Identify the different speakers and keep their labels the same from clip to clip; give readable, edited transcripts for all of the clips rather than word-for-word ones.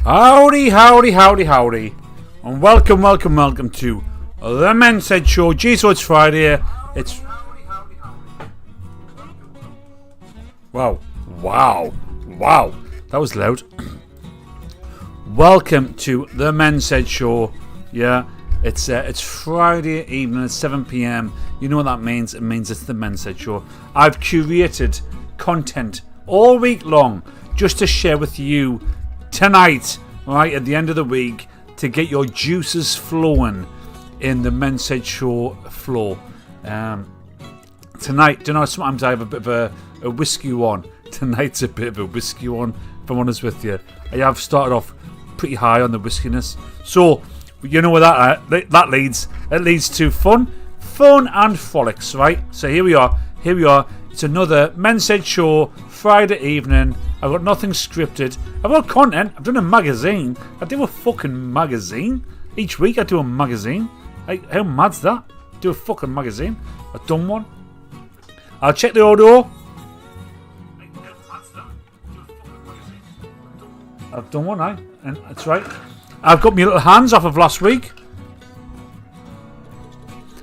Speaker 1: Howdy, howdy, howdy, howdy. And welcome to the Men Said Show. Gizo, it's Friday. It's... Wow. That was loud. Welcome to the Men Said Show. Yeah, it's Friday evening at 7 p.m. You know what that means? It means it's the Men Said Show. I've curated content all week long just to share with you tonight, right at the end of the week, to get your juices flowing in the Men Said Show flow. Tonight, do you know, sometimes I have a bit of a whiskey one. Tonight's a bit of a whiskey one, if I'm honest with you. I have started off pretty high on the whiskiness. So, you know where that leads? It leads to fun and frolics, right? So here we are. It's another Men Said Show, Friday evening. I've got nothing scripted. I've got content. I've done a magazine. I do a fucking magazine. Each week I do a magazine. How mad's that? Do a fucking magazine. I've done one. I'll check the audio. I've done one, and that's right. I've got my little hands off of last week.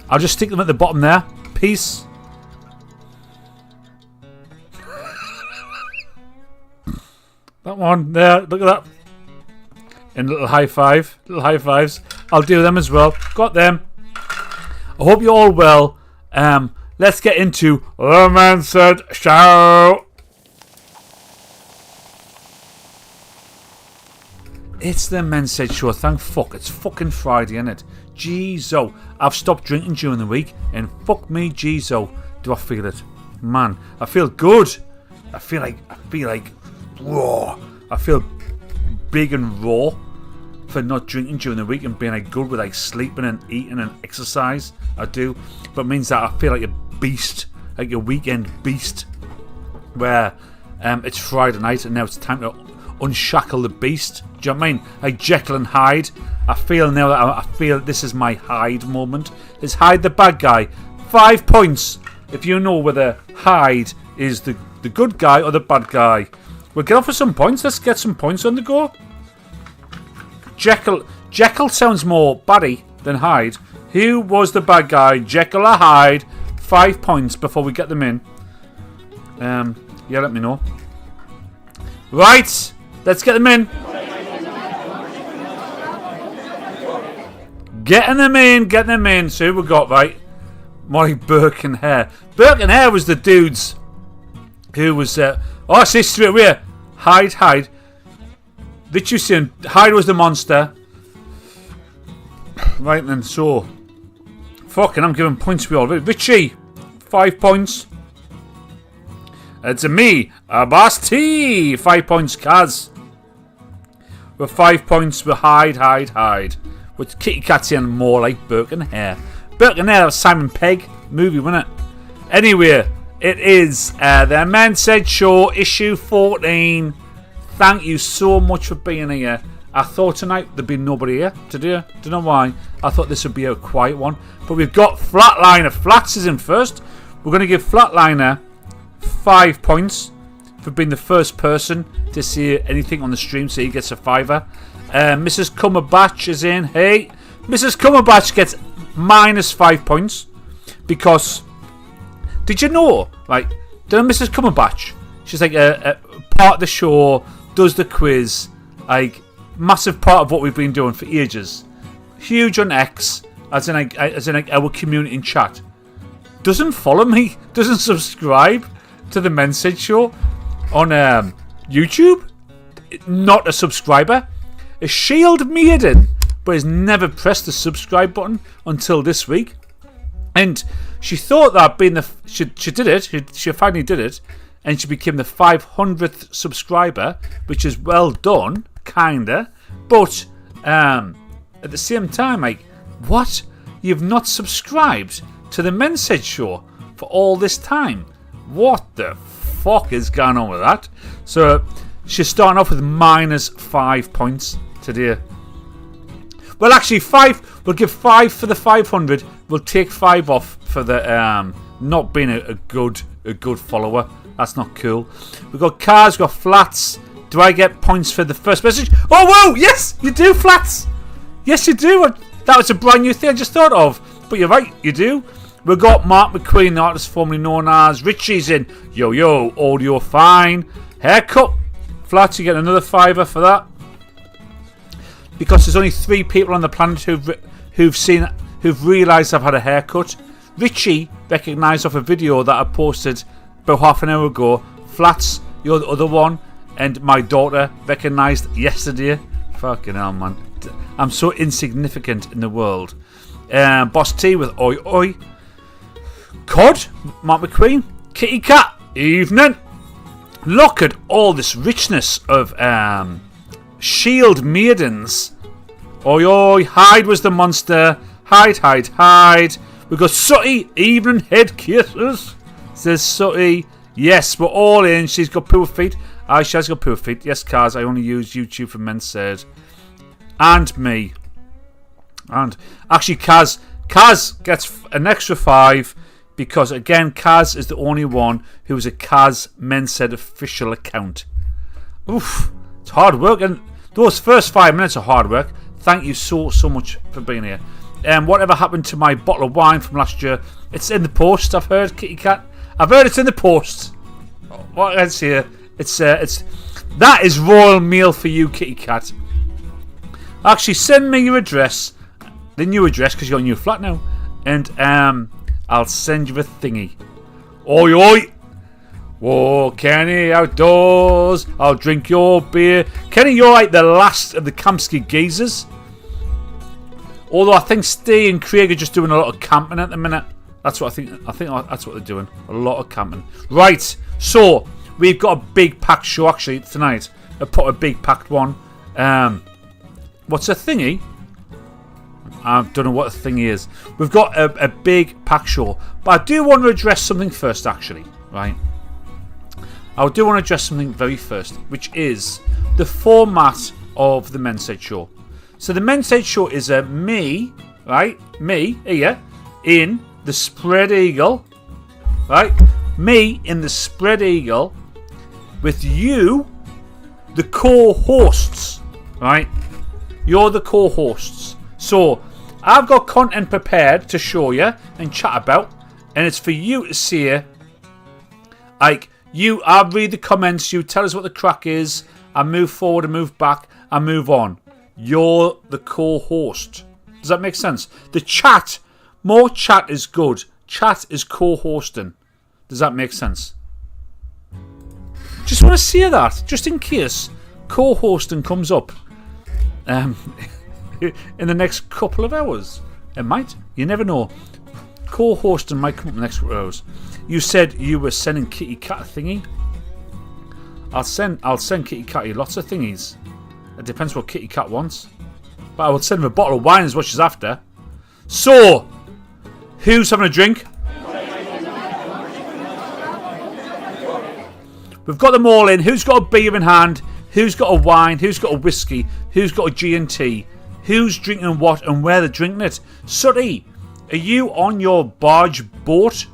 Speaker 1: I'll just stick them at the bottom there. Peace. That one there, look at that. And a little high fives. I'll do them as well. Got them. I hope you're all well. Let's get into the Men Said Show. It's the Men Said Show. Thank fuck. It's fucking Friday, innit? Gizo. I've stopped drinking during the week, and fuck me, Gizo. Do I feel it? Man, I feel good. I feel like raw. I feel big and raw for not drinking during the week and being like good with like sleeping and eating and exercise. I do, but it means that I feel like a beast, like a weekend beast. Where it's Friday night and now it's time to unshackle the beast. Do you know what I mean? Like Jekyll and Hyde. I feel now that I feel this is my Hyde moment. Is Hyde the bad guy? 5 points if you know whether Hyde is the good guy or the bad guy. We'll get off for some points. Let's get some points on the go. Jekyll sounds more baddie than Hyde. Who was the bad guy? Jekyll or Hyde? 5 points before we get them in. Yeah, let me know. Right, let's get them in. Getting them in. So who we got, right? Molly Burke and Hare. Burke and Hare was the dudes who was... I see straight away. Hyde. Did you see? Hyde was the monster. Right then, so... Fucking, I'm giving points to all. Richie, 5 points. It's me, Boss T. 5 points, Kaz. With 5 points, with Hyde. With Kitty Catty and more like Burke and Hare. Burke and Hare, Simon Pegg movie, wasn't it? Anyway... It is the Men Said Show, issue 14. Thank you so much for being here. I thought tonight there'd be nobody here today. Don't know why. I thought this would be a quiet one. But we've got Flatliner. Flats is in first. We're going to give Flatliner 5 points for being the first person to see anything on the stream, so he gets a fiver. Mrs. Cumberbatch is in. Hey, Mrs. Cumberbatch gets minus 5 points because... Did you know, like, Mrs. Cumberbatch, she's like a part of the show, does the quiz, like, massive part of what we've been doing for ages. Huge on X, as in like our community in chat. Doesn't follow me, doesn't subscribe to the Men Said Show on YouTube. Not a subscriber. A Shield maiden, but has never pressed the subscribe button until this week. And she thought that being she did it. She finally did it, and she became the 500th subscriber, which is well done, kinda. But at the same time, like, what? You've not subscribed to the Men Said Show for all this time? What the fuck is going on with that? So she's starting off with minus 5 points today. Well, actually, 5. We'll give 5 for the 500. We'll take 5 off for the not being a good follower. That's not cool. We've got cars, we've got flats, Do I get points for the first message? Oh, whoa! Yes, you do, Flats. Yes, you do. That was a brand new thing I just thought of. But you're right, you do. We've got Mark McQueen, the artist formerly known as Richie's in. Yo, audio fine. Haircut. Flats, you get another $5 for that. Because there's only 3 people on the planet who've realised I've had a haircut. Richie recognised off a video that I posted about half an hour ago. Flats, you're the other one. And my daughter recognised yesterday. Fucking hell, man. I'm so insignificant in the world. Boss T with Oi Oi. Cod, Mark McQueen. Kitty Cat, evening. Look at all this richness of shield maidens. Oi Oi, Hyde was the monster. Hide. We've got Sooty, evening head kisses. Says Sooty. Yes, we're all in. She's got poor feet. She has got poor feet. Yes, Kaz, I only use YouTube for men said. And me. And actually, Kaz gets an extra 5 because, again, Kaz is the only one who is a Kaz Men Said official account. Oof. It's hard work. And those first 5 minutes are hard work. Thank you so much for being here. Whatever happened to my bottle of wine from last year? It's in the post, I've heard, Kitty Cat. I've heard it's in the post. What else here? It's that is royal meal for you, Kitty Cat. Actually, send me your address, the new address, because you're a new flat now, and I'll send you a thingy. Oi! Whoa, Kenny, outdoors. I'll drink your beer. Kenny, you're like the last of the Kamsky geezers. Although I think Steve and Craig are just doing a lot of camping at the minute. That's what I think that's what they're doing. A lot of camping. Right, so we've got a big packed show actually tonight. I put a big packed one. What's a thingy? I don't know what a thingy is. We've got a big packed show. But I do want to address something first actually. Right. I do want to address something very first, which is the format of the Men's Head Show. So the Men's Head Show is me, right? Me, here, in the spread eagle, right? Me in the spread eagle with you, the co-hosts, right? You're the co-hosts. So I've got content prepared to show you and chat about, and it's for you to see. Like, I read the comments, you tell us what the crack is, I move forward and move back, I move on. You're the co-host. Does that make sense? The chat, more chat is good. Chat is co-hosting. Does that make sense? Just want to say that, just in case co-hosting comes up in the next couple of hours. It might. You never know. Co-hosting might come up in the next couple of hours. You said you were sending Kitty Cat a thingy. I'll send Kitty Cat lots of thingies. It depends what Kitty Cat wants. But I will send her a bottle of wine as what she's after. So, who's having a drink? We've got them all in. Who's got a beer in hand? Who's got a wine? Who's got a whiskey? Who's got a G&T? Who's drinking what and where they're drinking it? Sooty, are you on your barge boat?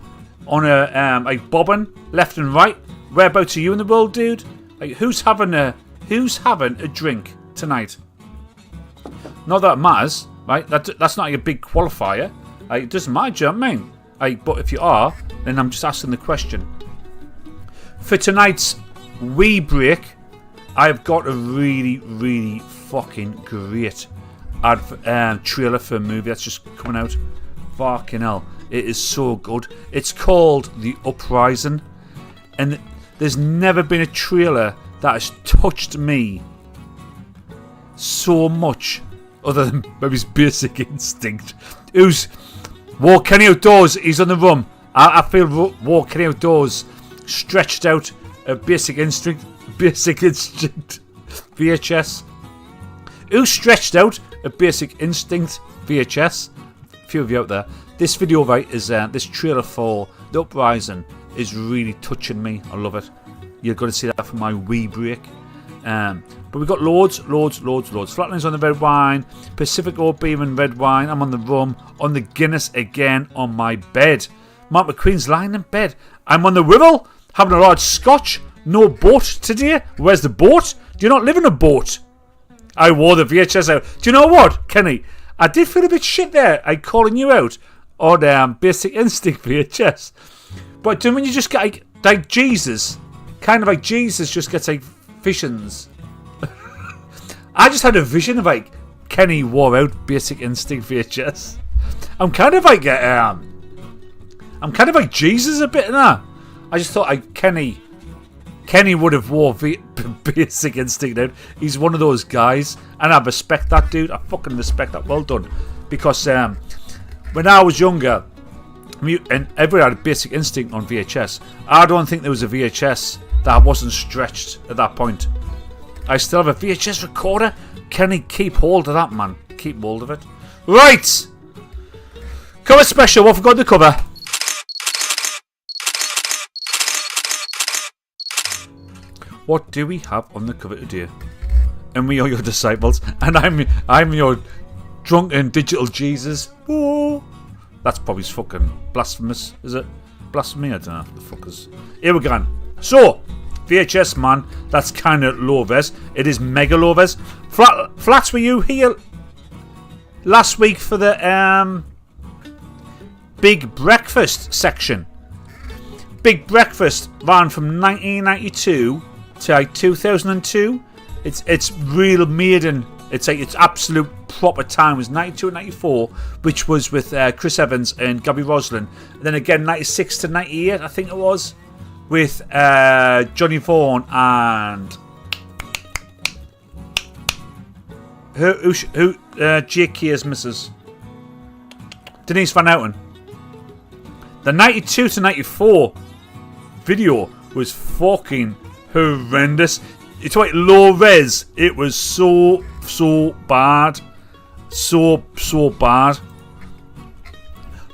Speaker 1: On a bobbing left and right? Whereabouts are you in the world, dude? Like, who's having a drink tonight? Not that it matters, right? That's not like a big qualifier. Like, it doesn't matter, do you know what I mean? Like, but if you are, then I'm just asking the question. For tonight's wee break, I've got a really, really fucking great trailer for a movie that's just coming out. Fucking hell. It is so good. It's called The Uprising. And there's never been a trailer that has touched me so much, other than maybe his Basic Instinct. Who's walking outdoors, he's on the run. I feel walking outdoors, stretched out a Basic Instinct VHS. Who stretched out a Basic Instinct VHS? A few of you out there. This video, right, is this trailer for The Uprising is really touching me. I love it. You're going to see that for my wee break. But we've got loads. Flatlin's on the red wine. Pacifico beer and red wine. I'm on the rum. On the Guinness again on my bed. Mark McQueen's lying in bed. I'm on the Whirl, having a large scotch. No boat today? Where's the boat? Do you not live in a boat? I wore the VHS out. Do you know what, Kenny? I did feel a bit shit there. I calling you out on Basic Instinct VHS. But do you know when you just get like Jesus? Kind of like Jesus just gets like visions. I just had a vision of like Kenny wore out Basic Instinct VHS. I'm kind of like Jesus a bit now. I just thought Kenny would have wore Basic Instinct out. He's one of those guys, and I respect that dude. I fucking respect that. Well done. Because when I was younger, and everyone had Basic Instinct on VHS, I don't think there was a VHS that wasn't stretched at that point. I still have a VHS recorder. Kenny, keep hold of that, man. Keep hold of it. Right! Cover special. What have we got to cover? What do we have on the cover today? And we are your disciples, and I'm your drunken digital Jesus. Oh, that's probably fucking blasphemous, is it? Blasphemy? I don't know. The fuckers. Here we go. So, VHS, man, that's kind of low res. It is mega low res. Flats, were you here last week for the Big Breakfast section? Big Breakfast ran from 1992 to like 2002. It's real maiden. It's like its absolute proper time was 92 and 94, which was with Chris Evans and Gabby Roslin. And then again 96 to 98, I think it was, with Johnny Vaughan and who JK's missus, Denise Van Outen. The 92 to 94 video was fucking horrendous. It's like low res. It was so bad. So bad.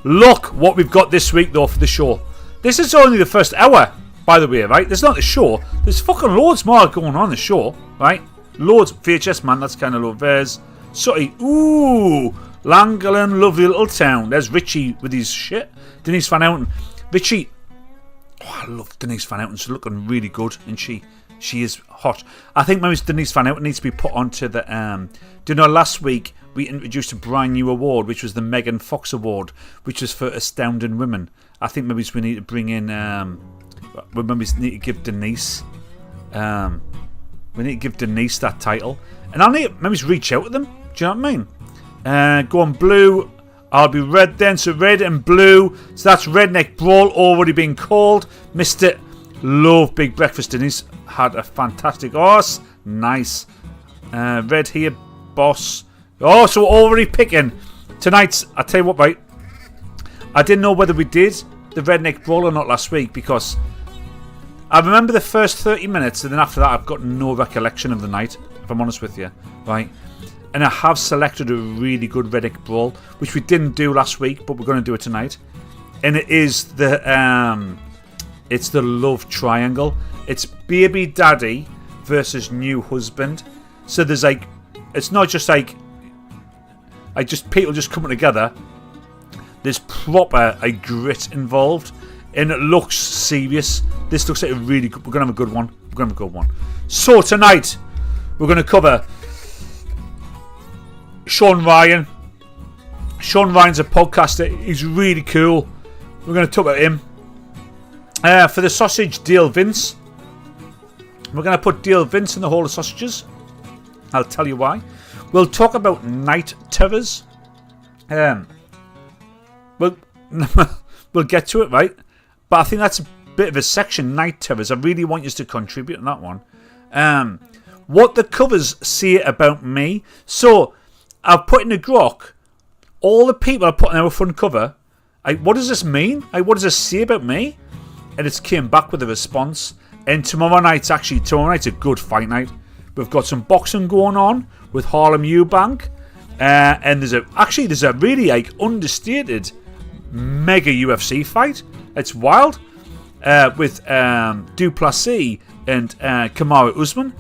Speaker 1: Look what we've got this week though for the show. This is only the first hour, by the way, right? There's not the show. There's fucking loads more going on the show, right? Loads. VHS, man, that's kind of low res. Sooty. Ooh. Llangollen, lovely little town. There's Richie with his shit. Denise Van Outen. Richie. Oh, I love Denise Van Outen. She's looking really good, and she is hot. I think maybe Denise Van Outen needs to be put onto the. Do you know last week we introduced a brand new award, which was the Megan Fox Award, which was for astounding women. I think maybe we need to bring in. We maybe need to give Denise. We need to give Denise that title, and I'll need to maybe reach out to them. Do you know what I mean? Go on blue. I'll be red then, so red and blue. So that's Redneck Brawl already being called. Mr. Love Big Breakfast. Denise had a fantastic horse. Nice. Red here, boss. Oh, so we're already picking tonight's. I tell you what, right? I didn't know whether we did the Redneck Brawl or not last week because I remember the first 30 minutes, and then after that, I've got no recollection of the night. If I'm honest with you, right? And I have selected a really good Redneck Brawl, which we didn't do last week, but we're going to do it tonight. And it is the it's the love triangle. It's baby daddy versus new husband. So there's like, it's not just like just people just coming together. There's proper grit involved, and it looks serious. This looks like a really good. We're gonna have a good one. We're gonna have a good one. So tonight we're gonna cover Shawn Ryan. Shawn Ryan's a podcaster. He's really cool. We're going to talk about him. For the sausage, Dale Vince. We're going to put Dale Vince in the Hall of Sausages. I'll tell you why. We'll talk about night terrors. We'll get to it, right? But I think that's a bit of a section, night terrors. I really want you to contribute on that one. What the covers say about me. So I've put in a Grok all the people I put on our front cover. What does this mean? What does this say about me? And it's came back with a response. And tomorrow night's a good fight night. We've got some boxing going on with Harlem Eubank. And there's a really understated mega UFC fight. It's wild. With Duplessis and Kamar Usman.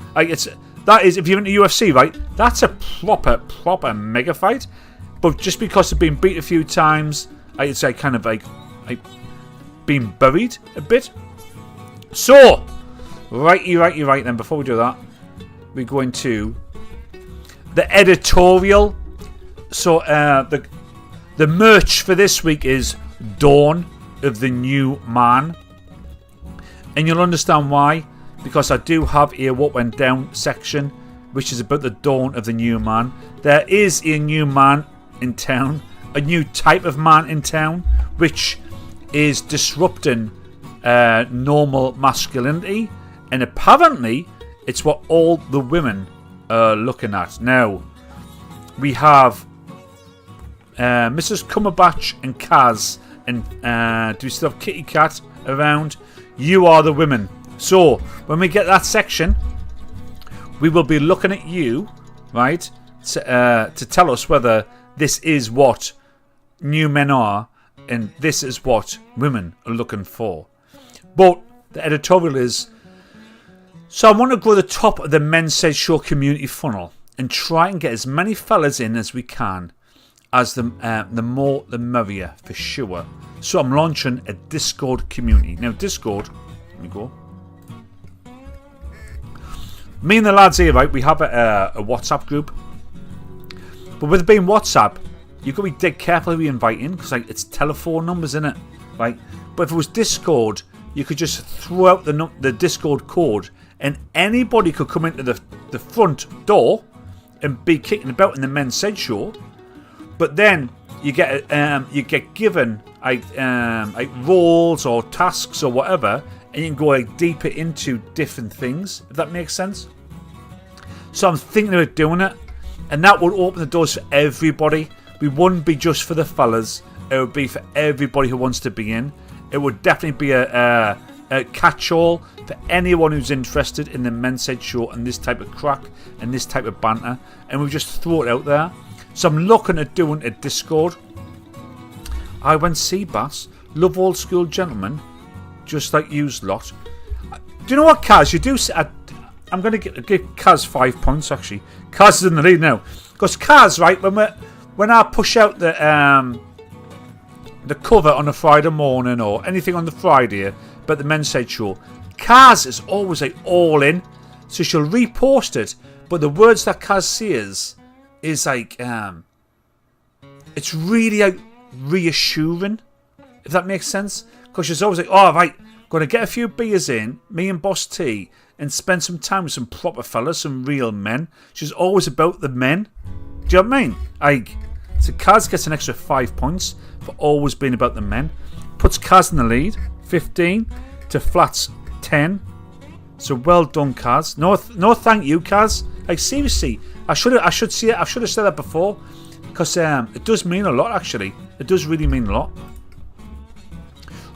Speaker 1: That is, if you're into UFC, right, that's a proper mega fight. But just because they've been beat a few times, it's kind of been buried a bit. So, Right. Then before we do that, we go into the editorial. So the merch for this week is Dawn of the New Man, and you'll understand why, because I do have a what went down section, which is about the dawn of the new man. There is a new man in town, a new type of man in town, which is disrupting normal masculinity, and apparently it's what all the women are looking at. Now, we have Mrs. Cumberbatch and Kaz, and do we still have Kitty Cat around? You are the women. So, when we get that section, we will be looking at you, right, to tell us whether this is what new men are and this is what women are looking for. But the editorial is, so I want to grow the top of the Men's Said Show community funnel and try and get as many fellas in as we can, as the more the merrier for sure. So I'm launching a Discord community. Now Discord, let me go. Me and the lads here, right, we have a WhatsApp group. But with it being WhatsApp, you've got to be dead careful who you invite in, because like, it's telephone numbers, innit? Right? But if it was Discord, you could just throw out the Discord code, and anybody could come into the front door and be kicking about in the Men's Said Show. But then you get given like roles or tasks or whatever, and you can go like deeper into different things, if that makes sense. So I'm thinking about doing it, and that would open the doors for everybody. We wouldn't be just for the fellas; it would be for everybody who wants to be in. It would definitely be a catch-all for anyone who's interested in the Men's Said Show and this type of crack and this type of banter, and we just throw it out there. So I'm looking at doing a Discord. I went see Bass. Love old school gentlemen, just like you's lot. Do you know what, Kaz? You do. I'm going to give Kaz 5 points. Actually, Kaz is in the lead now, because Kaz, right, when I push out the cover on a Friday morning or anything on the Friday, but the Men's Said Show, Kaz is always like all in, so she'll repost it. But the words that Kaz says is like, it's really like reassuring, if that makes sense. Because she's always like, oh right, gonna get a few beers in, me and Boss T, and spend some time with some proper fellas, some real men. She's always about the men. Do you know what I mean? Like, so Kaz gets an extra 5 points for always being about the men. Puts Kaz in the lead, 15 to Flats 10. So well done, Kaz. No, thank you, Kaz. Like seriously, I should have said that before, because it does mean a lot. Actually, it does really mean a lot.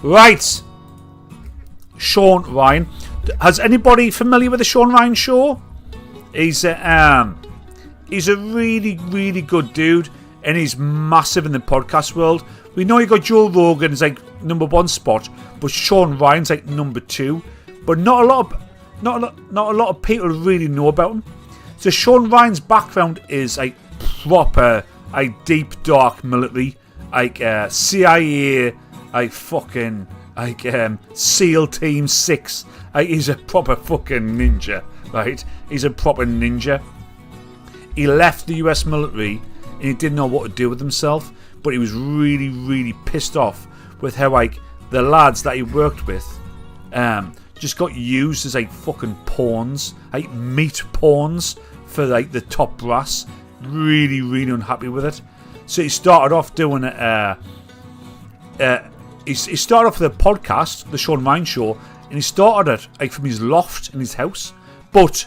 Speaker 1: Right, Shawn Ryan. Has anybody familiar with the Shawn Ryan show? He's a really, really good dude, and he's massive in the podcast world. We know you got Joe Rogan is like #1 spot, but Shawn Ryan's like #2. But not a lot of people really know about him. So Shawn Ryan's background is like proper, like deep dark military, like CIA, like fucking like SEAL Team 6. Like, he's a proper fucking ninja, right? He's a proper ninja. He left the US military and he didn't know what to do with himself, but he was really, really pissed off with how like the lads that he worked with just got used as like fucking pawns, like meat pawns for like the top brass. Really, really unhappy with it. So he started off doing he started off with a podcast, the Shawn Ryan Show, and he started it like from his loft in his house. But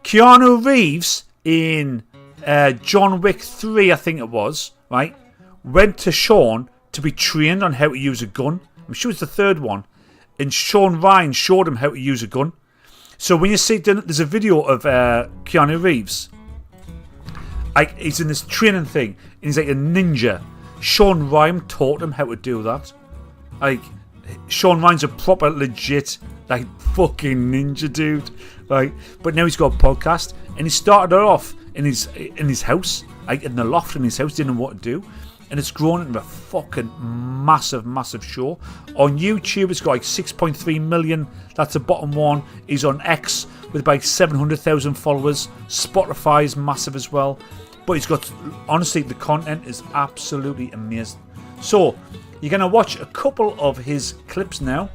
Speaker 1: Keanu Reeves in John Wick 3, I think it was, right, went to Shawn to be trained on how to use a gun. I'm sure it's the third one. And Shawn Ryan showed him how to use a gun. So when you see, there's a video of Keanu Reeves. Like, he's in this training thing, and he's like a ninja. Shawn Ryan taught him how to do that. Like, Shawn Ryan's a proper, legit, like, fucking ninja dude. Like, but now he's got a podcast, and he started it off in his house, like in the loft in his house, didn't know what to do. and it's grown into a fucking massive, massive show. On YouTube, it's got like 6.3 million. That's the bottom one. He's on X with about 700,000 followers. Spotify is massive as well. But he's got, honestly, the content is absolutely amazing. So, you're going to watch a couple of his clips now.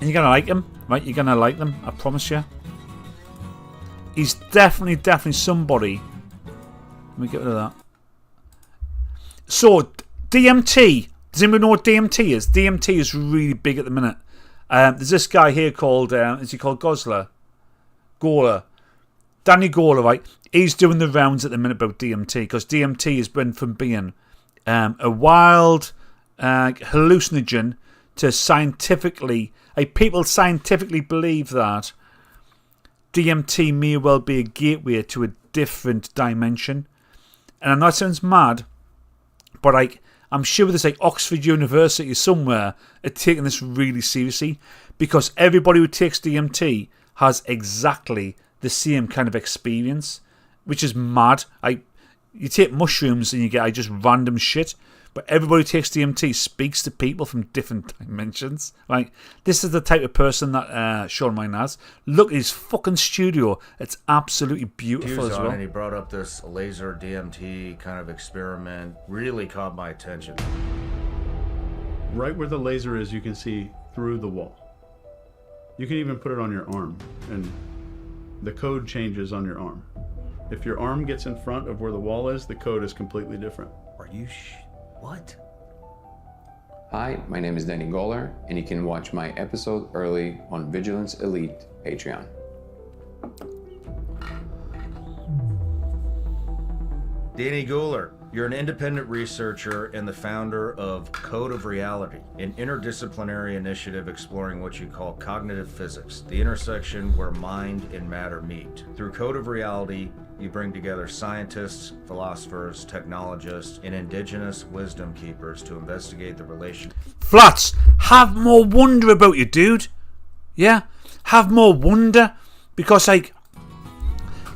Speaker 1: And you're going to like him, right? You're going to like them, I promise you. He's definitely somebody. Let me get rid of that. So, DMT. Does anyone know what DMT is? DMT is really big at the minute. There's this guy here called, is he called Gooler? Danny Gooler, right? He's doing the rounds at the minute about DMT, because DMT has been from being a wild hallucinogen to scientifically, people scientifically believe that DMT may well be a gateway to a different dimension. And I know it sounds mad, but I'm sure there's Oxford University somewhere are taking this really seriously, because everybody who takes DMT has exactly the same kind of experience, which is mad. You take mushrooms and you get just random shit, but everybody who takes DMT speaks to people from different dimensions. This is the type of person that Shawn mine has. Look at his fucking studio. It's absolutely beautiful as well.
Speaker 2: And he brought up this laser DMT kind of experiment. Really caught my attention.
Speaker 3: Right where the laser is, you can see through the wall. You can even put it on your arm, and the code changes on your arm. If your arm gets in front of where the wall is, the code is completely different.
Speaker 2: Are you what?
Speaker 4: Hi, my name is Danny Gooler, and you can watch my episode early on Vigilance Elite Patreon.
Speaker 2: Danny Gooler, you're an independent researcher and the founder of Code of Reality, an interdisciplinary initiative exploring what you call cognitive physics, the intersection where mind and matter meet. Through Code of Reality, you bring together scientists, philosophers, technologists, and indigenous wisdom keepers to investigate the relation.
Speaker 1: Flats, have more wonder about you, dude. Yeah? Have more wonder. Because,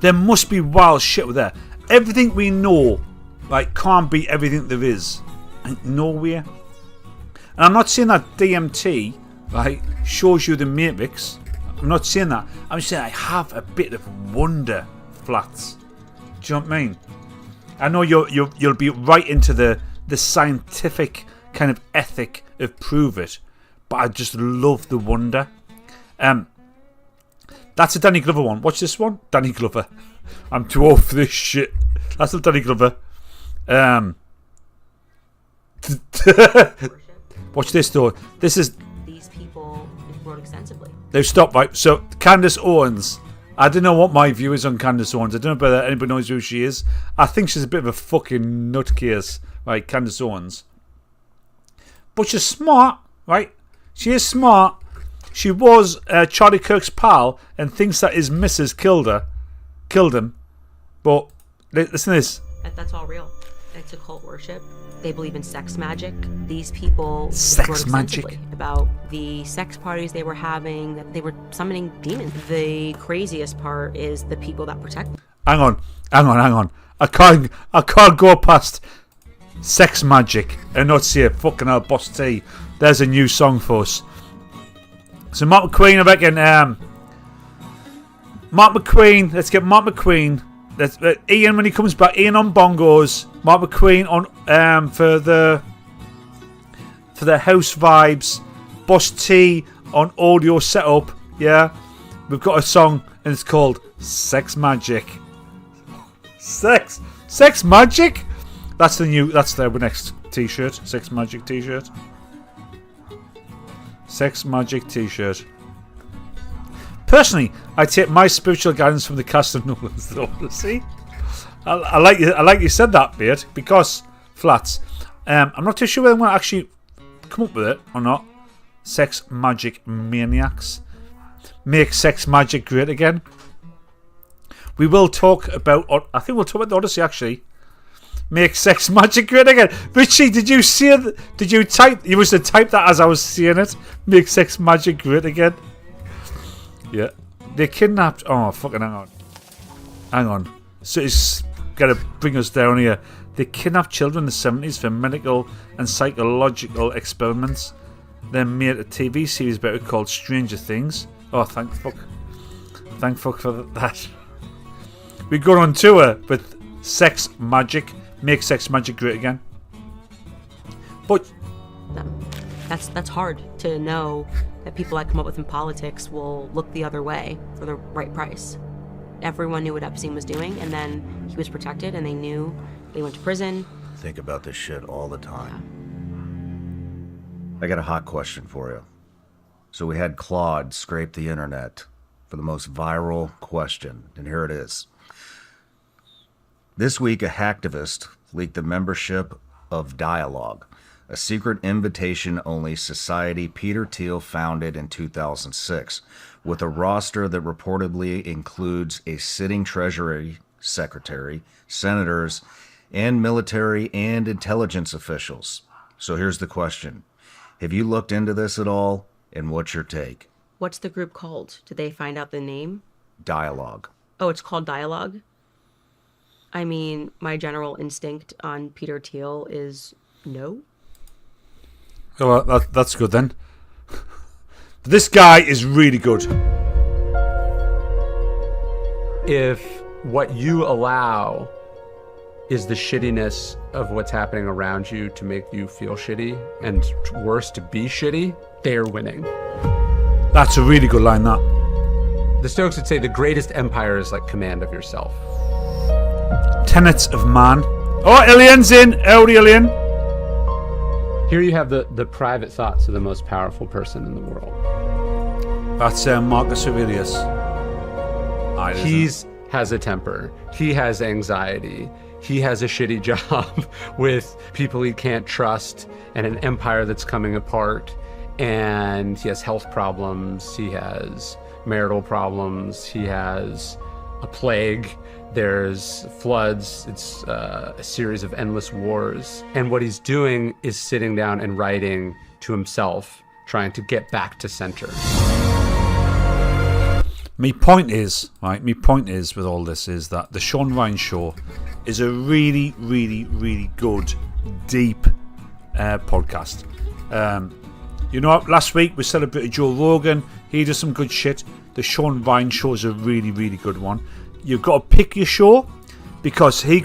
Speaker 1: there must be wild shit with there. Everything we know, can't be everything there is. Ain't nowhere. And I'm not saying that DMT, shows you the matrix. I'm not saying that. I'm saying I have a bit of wonder, Flats. Do you know what I mean? I know you'll be right into the scientific kind of ethic of prove it, but I just love the wonder. That's a Danny Glover one. Watch this one. Danny Glover. I'm too old for this shit. That's a Danny Glover. Watch this though. This is.
Speaker 5: These people wrote extensively.
Speaker 1: They've stopped, right? So Candace Owens. I don't know what my view is on Candace Owens. I don't know whether anybody knows who she is. I think she's a bit of a fucking nutcase, right? Candace Owens. But she's smart, right? She is smart. She was Charlie Kirk's pal and thinks that his missus killed him. But listen to this.
Speaker 5: That's all real. It's occult worship. They believe in sex magic. These people
Speaker 1: sex magic
Speaker 5: about the sex parties they were having, that they were summoning demons. The craziest part is the people that protect them. Hang
Speaker 1: on. I can't go past sex magic and not say fucking hell, Boss T. There's a new song for us. So Mark McQueen, I reckon. Mark McQueen. Let's get Mark McQueen. Ian when he comes back. Ian on bongos. Mark McQueen on for the house vibes. Boss T on audio setup. Yeah, we've got a song and it's called Sex Magic. Sex Magic. That's the next T-shirt. Sex Magic T-shirt. Sex Magic T-shirt. Personally, I take my spiritual guidance from the cast of Nolans. See, I like you said that, Beard, because Flats. I'm not too sure whether I'm going to actually come up with it or not. Sex Magic Maniacs. Make sex magic great again. We will talk about. I think we'll talk about the Odyssey actually. Make sex magic great again. Richie, did you see it? Did you type? You must have typed that as I was seeing it. Make sex magic great again. Yeah. They kidnapped. Oh, fucking hang on. So it's gotta bring us down here. They kidnapped children in the 70s for medical and psychological experiments. Then made a TV series about it called Stranger Things. Oh, thank fuck for that. We go on tour with sex magic. Make sex magic great again. But
Speaker 5: that's hard to know that people that come up with in politics will look the other way for the right price. Everyone knew what Epstein was doing, and then he was protected, and they knew they went to prison.
Speaker 2: Think about this shit all the time. I got a hot question for you. So we had Claude scrape the internet for the most viral question, and here it is. This week, a hacktivist leaked the membership of Dialogue, a secret invitation-only society Peter Thiel founded in 2006, with a roster that reportedly includes a sitting Treasury Secretary, senators, and military and intelligence officials. So here's the question. Have you looked into this at all, and what's your take?
Speaker 5: What's the group called? Did they find out the name?
Speaker 2: Dialogue.
Speaker 5: Oh, it's called Dialogue? I mean, my general instinct on Peter Thiel is no.
Speaker 1: well, that's good then. This guy is really good.
Speaker 6: If what you allow is the shittiness of what's happening around you to make you feel shitty, and worse, to be shitty, they're winning.
Speaker 1: That's a really good line, that.
Speaker 6: The Stoics would say the greatest empire is like command of yourself.
Speaker 1: Tenets of man. Oh, Ilian's in. Howdy, Ilian.
Speaker 6: Here you have the private thoughts of the most powerful person in the world.
Speaker 1: That's Marcus Aurelius.
Speaker 6: He has a temper. He has anxiety. He has a shitty job with people he can't trust and an empire that's coming apart. And he has health problems. He has marital problems. He has a plague. There's floods. It's a series of endless wars. And what he's doing is sitting down and writing to himself, trying to get back to center.
Speaker 1: My point is with all this is that the Shawn Ryan Show is a really, really, really good, deep podcast. You know what? Last week we celebrated Joe Rogan. He does some good shit. The Shawn Ryan Show is a really, really good one. You've got to pick your show because he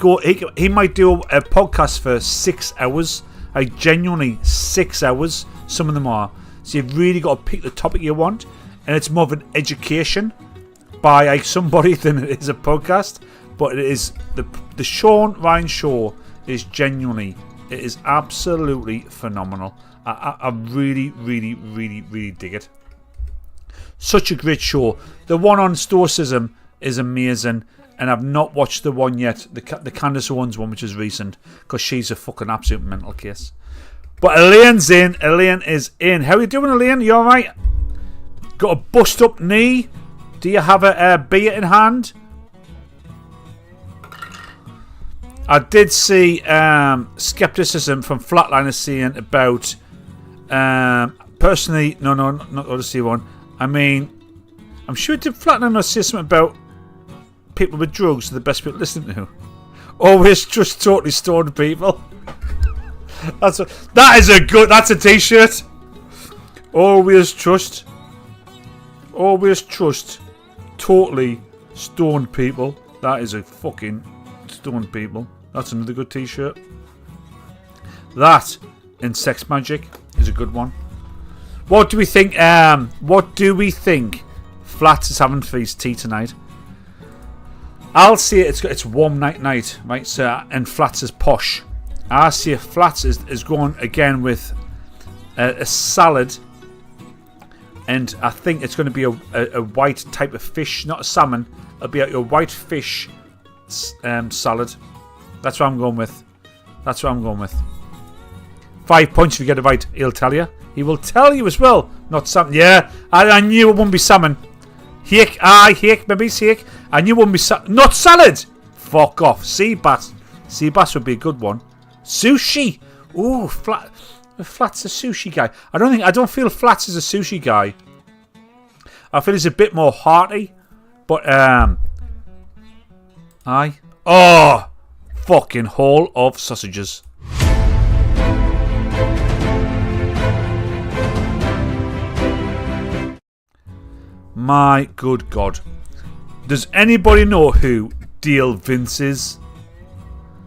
Speaker 1: might do a podcast for 6 hours. Like genuinely 6 hours. Some of them are. So you've really got to pick the topic you want. And it's more of an education by like somebody than it is a podcast. But it is the Shawn Ryan Show is genuinely, it is absolutely phenomenal. I really, really, really, really dig it. Such a great show. The one on Stoicism is amazing, and I've not watched the one yet. The Candace Owens one, which is recent, because she's a fucking absolute mental case. But Elaine's in. Elaine is in. How are you doing, Elaine? You alright? Got a bust up knee? Do you have a beer in hand? I did see skepticism from Flatliners saying about personally, no, not Odyssey one. I mean, I'm sure did Flatliners say something about people with drugs are the best people to listen to. Always trust totally stoned people. That's a t-shirt. Always trust totally stoned people. That is a fucking stoned people. That's another good t-shirt. That in Sex Magic is a good one. What do we think? Flats is having for his tea tonight. I'll say it's warm night, right? So and Flats is posh. I see Flats is going again with a salad, and I think it's going to be a white type of fish, not a salmon. It'll be a white fish salad. That's what I'm going with. 5 points if you get it right. He'll tell you. He will tell you as well. Not salmon. Yeah, I knew it wouldn't be salmon. Hake, maybe it's hake. I knew it wouldn't be not salad. Fuck off. Sea bass. Sea bass would be a good one. Sushi. Ooh, Flats a sushi guy. I don't feel Flats is a sushi guy. I feel he's a bit more hearty. But aye. Oh, fucking haul of sausages. My good God. Does anybody know who Dale Vince is?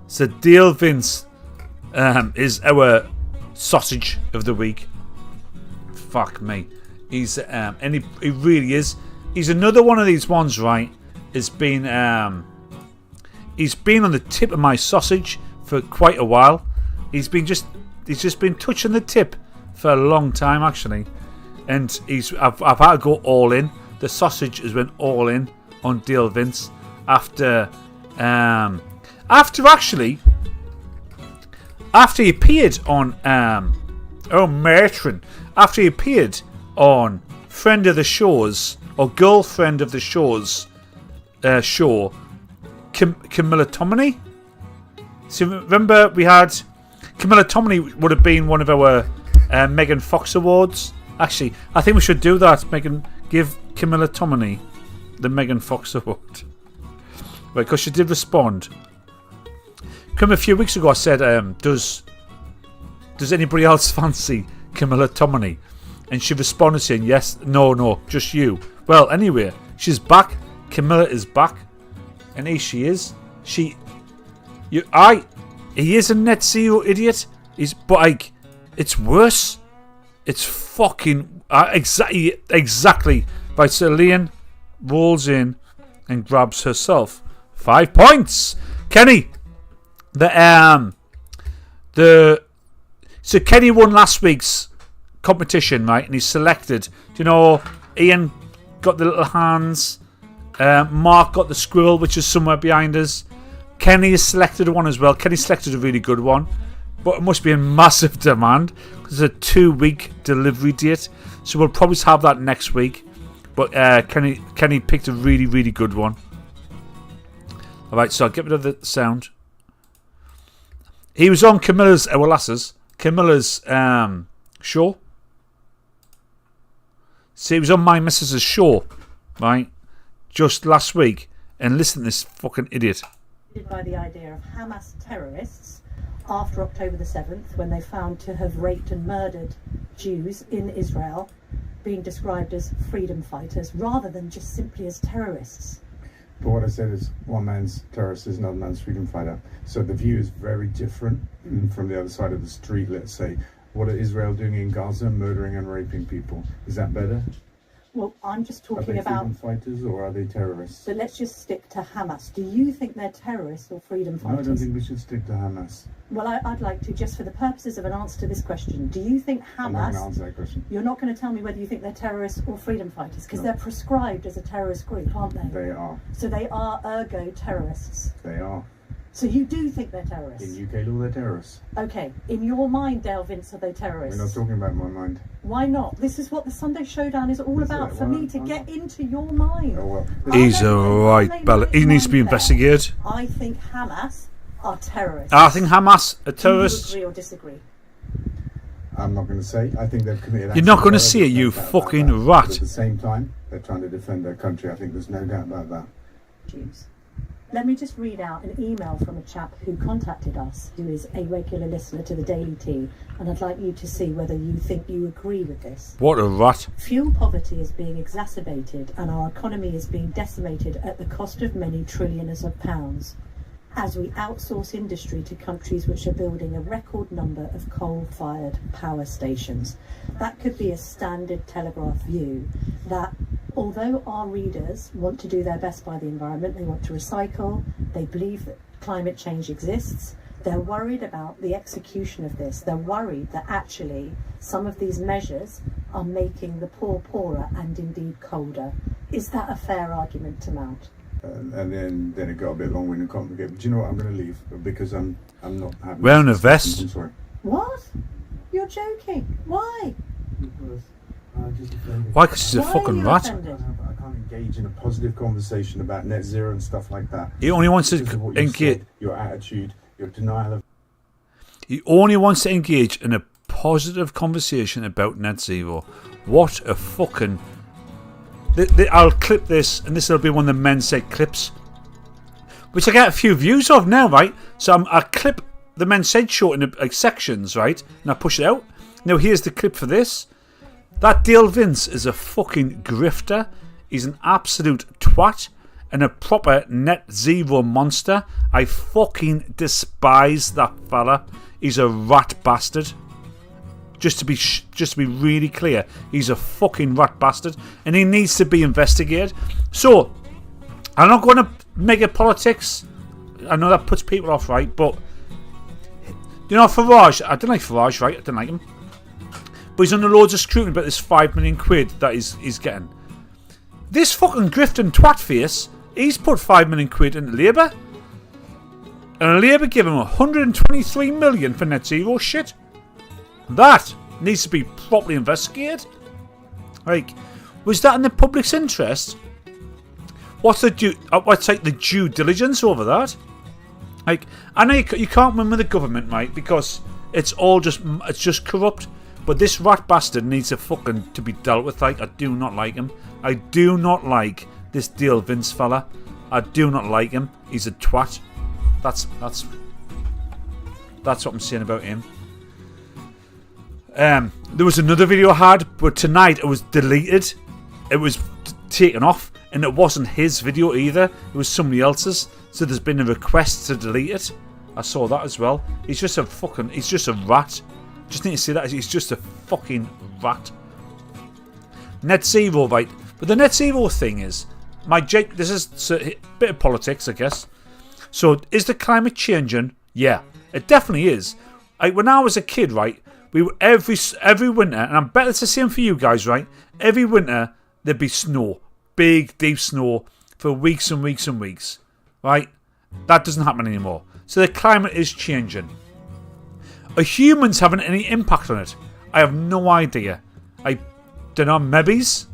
Speaker 1: So Dale Vince is our sausage of the week. Fuck me. He's and he really is. He's another one of these ones, right? He's been on the tip of my sausage for quite a while. He's just been touching the tip for a long time actually. And I've had to go all in. The sausage has went all in on Dale Vince after he appeared on after he appeared on Friend of the Show's or Girlfriend of the Show's show, Camilla Tominey. So remember we had Camilla Tominey would have been one of our Megan Fox awards. Actually, I think we should do that. Give Camilla Tominey the Megan Fox award. Right, because she did respond. Come a few weeks ago, I said, does anybody else fancy Camilla Tominey? And she responded saying, yes, no, just you. Well, anyway, she's back. Camilla is back. And here she is. He is a net zero idiot. But it's worse. It's fucking exactly. Right, so Leanne rolls in and grabs herself 5 points. Kenny, so Kenny won last week's competition, right? And he's selected. Do you know Ian got the little hands? Mark got the squirrel, which is somewhere behind us. Kenny has selected one as well. Kenny selected a really good one. But it must be in massive demand because it's a 2-week delivery date. So we'll probably have that next week. But Kenny picked a really, really good one. Alright, so I'll get rid of the sound. He was on Camilla's show. See, he was on my missus's show, right? Just last week. And listen to this fucking idiot.
Speaker 7: By the idea of Hamas terrorists after October the 7th, when they found to have raped and murdered Jews in Israel, being described as freedom fighters rather than just simply as terrorists.
Speaker 8: But what I said is one man's terrorist is another man's freedom fighter. So the view is very different from the other side of the street, let's say. What are Israel doing in Gaza, murdering and raping people? Is that better?
Speaker 7: Well, I'm just talking
Speaker 8: about... Are they
Speaker 7: about...
Speaker 8: freedom fighters or are they terrorists?
Speaker 7: So let's just stick to Hamas. Do you think they're terrorists or freedom fighters?
Speaker 8: No, I don't think we should stick to Hamas.
Speaker 7: Well, I'd like to, just for the purposes of an answer to this question, do you think Hamas...
Speaker 8: I'm not going to answer that question.
Speaker 7: You're not going to tell me whether you think they're terrorists or freedom fighters, because they're prescribed as a terrorist group, aren't they?
Speaker 8: They are.
Speaker 7: So they are ergo terrorists.
Speaker 8: They are.
Speaker 7: So you do think they're terrorists?
Speaker 8: In UK law, they're terrorists.
Speaker 7: Okay. In your mind, Dale Vince, are they terrorists?
Speaker 8: We're not talking about my mind.
Speaker 7: Why not? This is what the Sunday Showdown is all about, for me to get into your mind.
Speaker 8: Oh, well.
Speaker 1: He's a right bella. He needs to be investigated.
Speaker 7: I think Hamas are terrorists.
Speaker 1: I think Hamas are terrorists.
Speaker 7: Do you agree or disagree?
Speaker 8: I'm not going to say. I think they've committed...
Speaker 1: You're not going to say it, you fucking rat.
Speaker 8: But at the same time, they're trying to defend their country. I think there's no doubt about that.
Speaker 7: Jews. Let me just read out an email from a chap who contacted us, who is a regular listener to the Daily Tea, and I'd like you to see whether you think you agree with this.
Speaker 1: What a rat.
Speaker 7: Fuel poverty is being exacerbated and our economy is being decimated at the cost of many trillions of pounds as we outsource industry to countries which are building a record number of coal-fired power stations. That could be a standard Telegraph view, that although our readers want to do their best by the environment, they want to recycle, they believe that climate change exists, they're worried about the execution of this. They're worried that actually some of these measures are making the poor poorer and indeed colder. Is that a fair argument to mount?
Speaker 8: And then it got a bit long-winded and complicated. But you know what? I'm going to leave because I'm not having...
Speaker 1: Wearing a vest?
Speaker 8: I'm sorry.
Speaker 7: What? You're joking. Why?
Speaker 8: Because
Speaker 1: Why? Because he's a
Speaker 7: Why
Speaker 1: fucking
Speaker 7: are you
Speaker 1: rat.
Speaker 7: offended?
Speaker 8: I can't engage in a positive conversation about net zero and stuff like that.
Speaker 1: He only wants to
Speaker 8: Because of what you
Speaker 1: engage.
Speaker 8: said, your attitude, your denial of...
Speaker 1: He only wants to engage in a positive conversation about net zero. What a fucking... I'll clip this, and this will be one of the men said clips. which I get a few views of now, right? So I clip the Men Said Show into like sections, right? And I push it out. Now here's the clip for this. That Dale Vince is a fucking grifter. He's an absolute twat and a proper net zero monster. I fucking despise that fella. He's a rat bastard. Just to be really clear, he's a fucking rat bastard, and he needs to be investigated. So, I'm not going to mega politics. I know that puts people off, right? But you know, Farage, I don't like Farage, right? I don't like him. But he's under loads of scrutiny about this £5 million that he's getting. This fucking grifting twat face, he's put £5 million into Labour, and Labour give him 123 million for net zero shit. That needs to be properly investigated. Like, was that in the public's interest? What's like the due diligence over that? Like, I know you can't win with the government, right? Because it's just corrupt. But this rat bastard needs to be dealt with. Like, I do not like him. I do not like this Dale Vince fella. I do not like him. He's a twat. That's what I'm saying about him. There was another video I had, but tonight it was deleted. It was taken off, and it wasn't his video either. It was somebody else's. So there's been a request to delete it. I saw that as well. He's just a rat. Just need to say that he's just a fucking rat. Net zero, right? But the net zero thing is, this is a bit of politics, I guess. So is the climate changing? Yeah, it definitely is. Like when I was a kid, right? We were every winter, and I bet it's the same for you guys, right? Every winter there'd be snow, big deep snow for weeks and weeks and weeks, right? That doesn't happen anymore. So the climate is changing. Are humans having any impact on it? I have no idea. I don't know, maybes.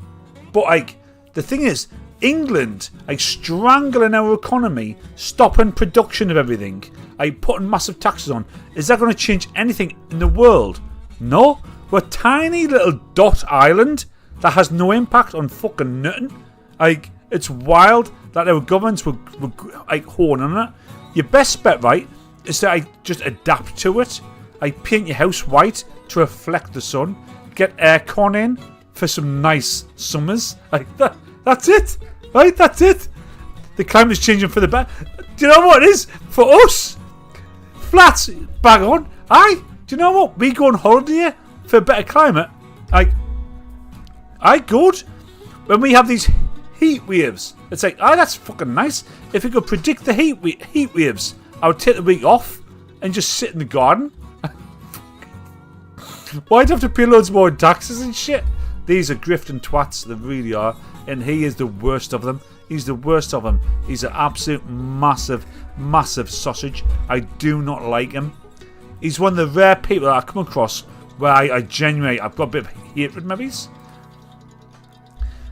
Speaker 1: But like the thing is, England strangling our economy, stopping production of everything, putting massive taxes on. Is that going to change anything in the world? No. We're a tiny little dot island that has no impact on fucking nothing. It's wild that our governments were horning on it. Your best bet, right, is to just adapt to it. Paint your house white to reflect the sun. Get aircon in for some nice summers. That's it. Right, that's it. The climate's changing for the better. Do you know what it is? For us, flats, bang on. Do you know what? We go on holiday for a better climate. Good. When we have these heat waves, it's like, that's fucking nice. If we could predict the heat waves, I would take the week off and just sit in the garden. Why'd you have to pay loads more in taxes and shit? These are grifting twats, they really are. And he is the worst of them. He's the worst of them. He's an absolute massive, massive sausage. I do not like him. He's one of the rare people that I come across where I've got a bit of hatred, maybe.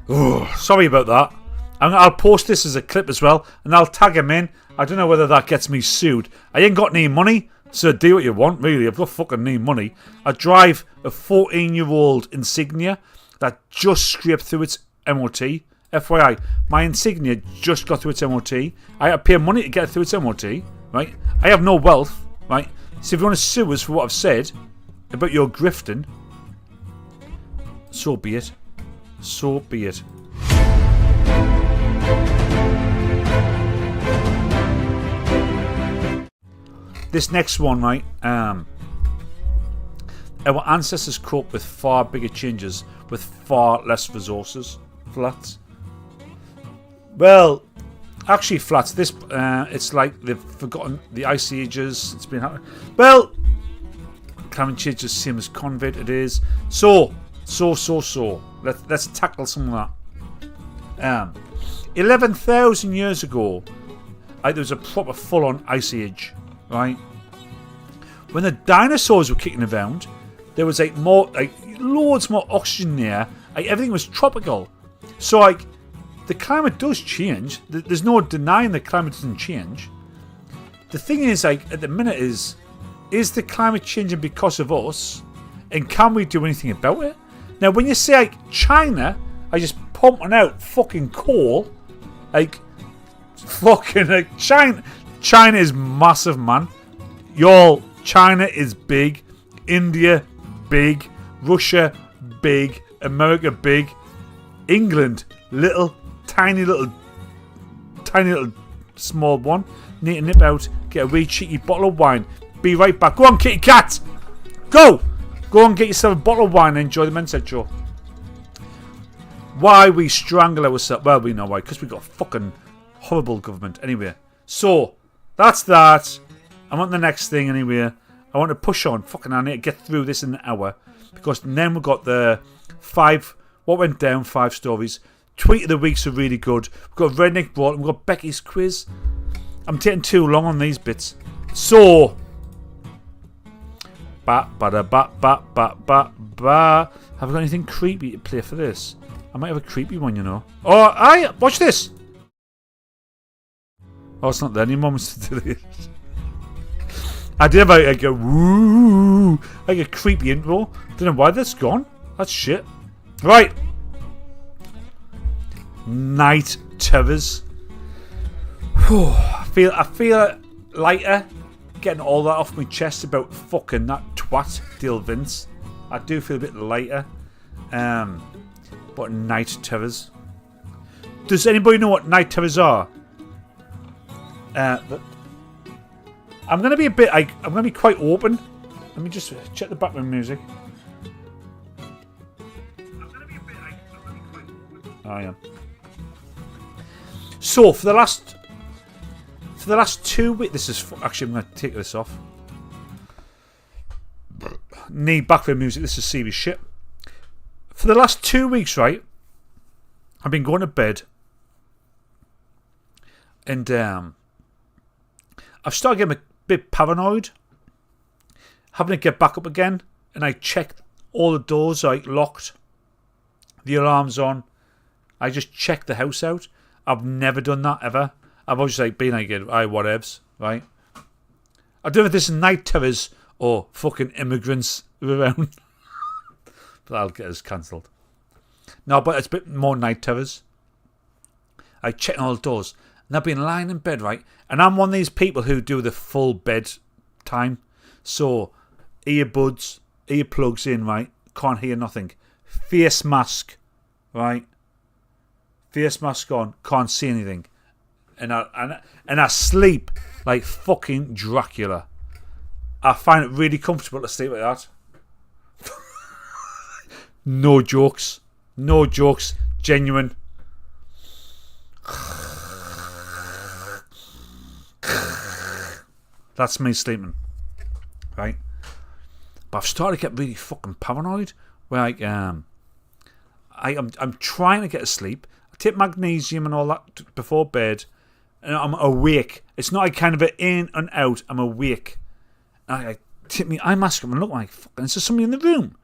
Speaker 1: Oh, sorry about that. I'll post this as a clip as well, and I'll tag him in. I don't know whether that gets me sued. I ain't got any money, so do what you want, really. I've got fucking no money. I drive a 14-year-old Insignia that just scraped through its MOT. FYI, my Insignia just got through its MOT. I had to pay money to get through its MOT, right? I have no wealth, right? So if you want to sue us for what I've said about your grifting, so be it. So be it. This next one, right? Our ancestors coped with far bigger changes with far less resources. Flats. Well, actually, flats. This it's like they've forgotten the ice ages. It's been happening. Well, climate change is the same as COVID. It is. So. Let's tackle some of that. 11,000 years ago, there was a proper full-on ice age, right? When the dinosaurs were kicking around, there was loads more oxygen there. Everything was tropical. So the climate does change. There's no denying the climate doesn't change. The thing is, at the minute is the climate changing because of us? And can we do anything about it? Now, when you say China are just pumping out fucking coal, fucking China is massive, man. Y'all, China is big. India, big. Russia, big. America, big. England, tiny little small one. Need to nip out, get a wee cheeky bottle of wine. Be right back. Go on, kitty cat. Go and get yourself a bottle of wine and enjoy the men's head show. Why we strangle ourselves? Well, we know why. Because we got fucking horrible government. Anyway, so that's that. I'm on the next thing anyway. I want to push on. Fucking, I need to get through this in an hour. Because then we've got the 5, what went down, 5 stories. Tweet of the weeks are really good. We've got Redneck, Brawl, and we've got Becky's quiz. I'm taking too long on these bits. So, have I got anything creepy to play for this? I might have a creepy one, you know. Oh, watch this. Oh, it's not there anymore, Mr. Delete. I did have like a woo, like a creepy intro. Don't know why that's gone. That's shit. Right. Night terrors. I feel lighter getting all that off my chest about fucking that twat Dale Vince. I do feel a bit lighter. But night terrors. Does anybody know what night terrors are? I'm gonna be a bit. I'm gonna be quite open. Let me just check the background music. I am. So for the last 2 weeks, this is actually. I'm gonna take this off. Need background music. This is serious shit. For the last 2 weeks, right? I've been going to bed, and I've started getting a bit paranoid, having to get back up again, and I checked all the doors locked, the alarm's on. I just checked the house out. I've never done that ever. I've always been whatevs, right? I don't know if this is night terrors or fucking immigrants around. But that'll get us cancelled. No, but it's a bit more night terrors. I checked all the doors. And I've been lying in bed, right? And I'm one of these people who do the full bed time. So, earbuds, earplugs in, right? Can't hear nothing. Face mask, right? Face mask on, can't see anything. And I sleep like fucking Dracula. I find it really comfortable to sleep like that. No jokes. No jokes. Genuine. That's me sleeping. Right? But I've started to get really fucking paranoid. Where I'm trying to get to sleep. I take magnesium and all that before bed. And I'm awake. It's not like kind of an in and out. I'm awake. And I take my eye mask up and look like fucking. Is there somebody in the room?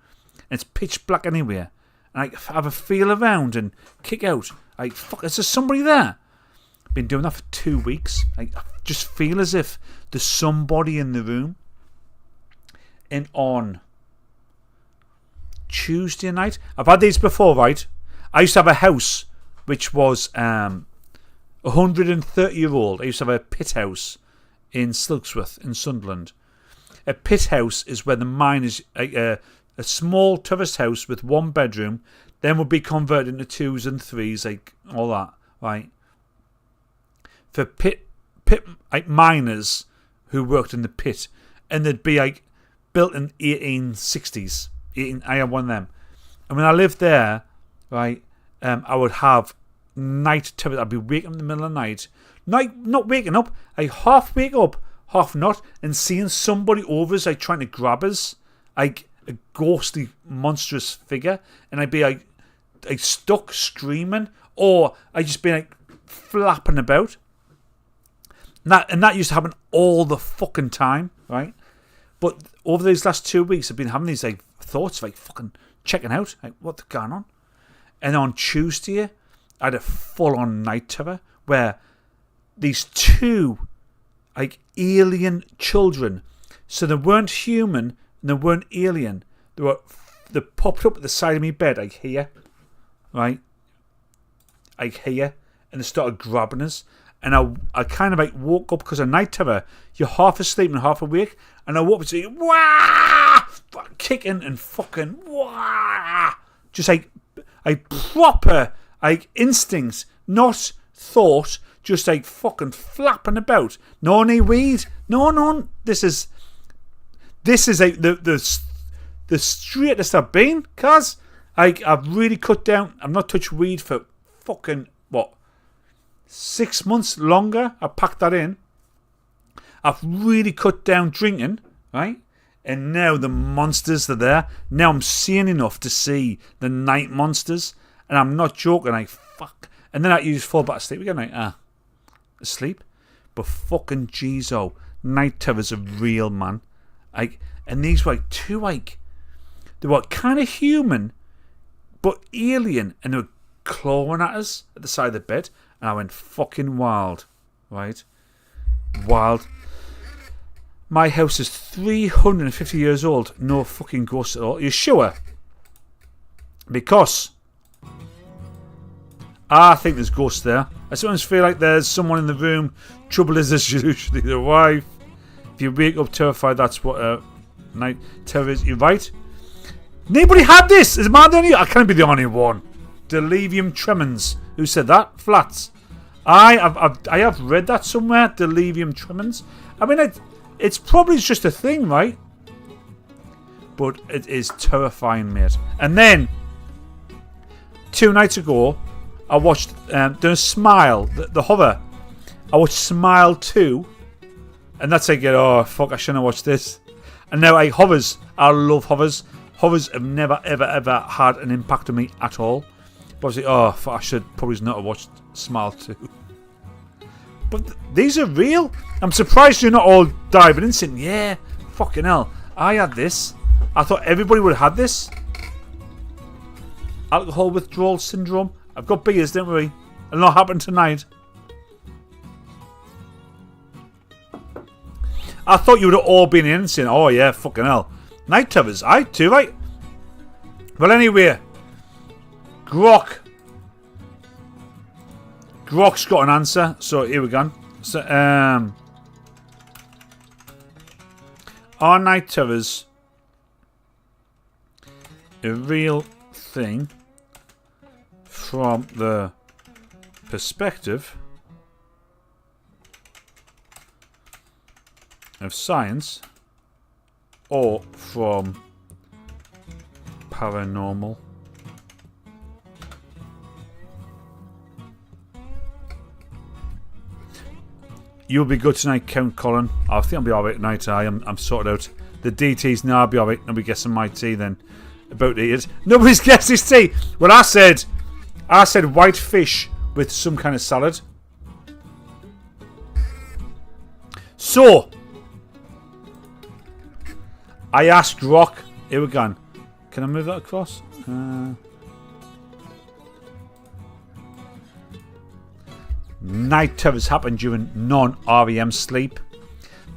Speaker 1: And it's pitch black anywhere. And I have a feel around and kick out. Fuck, is there somebody there? I've been doing that for 2 weeks. I just feel as if there's somebody in the room. And on Tuesday night, I've had these before, right? I used to have a house which was 130-year-old. I used to have a pit house in Silksworth in Sunderland. A pit house is where the mine is a small tourist house with 1 bedroom, then would be converted into 2s and 3s, like all that, right? For pit miners who worked in the pit, and they'd be built in 1860s. I had one of them, and when I lived there, right, I would have night terrors. I'd be waking up in the middle of the night, not waking up. I half wake up, half not, and seeing somebody over us, trying to grab us, a ghostly, monstrous figure, and I'd be stuck screaming, or I'd just be flapping about. And that used to happen all the fucking time, right? But over these last 2 weeks, I've been having these thoughts of fucking checking out, what's going on? And on Tuesday, I had a full-on night terror where these 2 alien children, so they weren't human and they weren't alien. They popped up at the side of my bed. I hear, right? I hear, and they started grabbing us. And I kind of like woke up because of night terror. You're half asleep and half awake. And I woke up and say, wah! Kicking and fucking wah! Just like proper like instincts, not thought, just like fucking flapping about. No any weed. No. This is like the straightest I've been, cuz I've really cut down. I've not touched weed for fucking 6 months longer. I packed that in. I've really cut down drinking, right? And now the monsters are there. Now I'm seeing enough to see the night monsters. And I'm not joking, like, fuck. And then I usually fall back asleep again, like, asleep. But fucking Gizo, night terrors are real, man. Like, and these were like two, like, they were kind of human, but alien. And they were clawing at us at the side of the bed. And I went fucking wild, right? Wild. My house is 350 years old. No fucking ghosts at all. You sure? Because I think there's ghosts there. I sometimes feel like there's someone in the room. Trouble is, there's usually the wife. If you wake up terrified, that's what night terror is. You're right. Nobody had this. Is man the only? I can't be the only one. Delirium tremens. Who said that? Flats. I have read that somewhere. Delirium tremens. I mean, it's probably just a thing, right? But it is terrifying, mate. And then 2 nights ago, I watched the Smile, the horror. I watched Smile 2, and that's like, oh fuck, I shouldn't have watched this. And now like horrors, I love horrors. Horrors have never ever had an impact on me at all. But I was like, oh fuck, I should probably not have watched Smile 2. But these are real. I'm surprised you're not all diving in saying, yeah, fucking hell, I had this. I thought everybody would have had this. Alcohol withdrawal syndrome. I've got beers, don't worry. It'll not happen tonight. I thought you would have all been in and saying, oh yeah, fucking hell. Night terrors, I too, right? Well, anyway. Grok. Grok's got an answer, so here we go. So, are night terrors a real thing from the perspective of science or from paranormal? You'll be good tonight, Count Colin. I think I'll be alright tonight. I'm sorted out. The DT's now, I'll be alright. Nobody guessing my tea then. About to eat it. Nobody's guessed his tea. Well, I said white fish with some kind of salad. So, I asked Grok. Here we go. Can I move that across? Night terrors happen during non-REM sleep.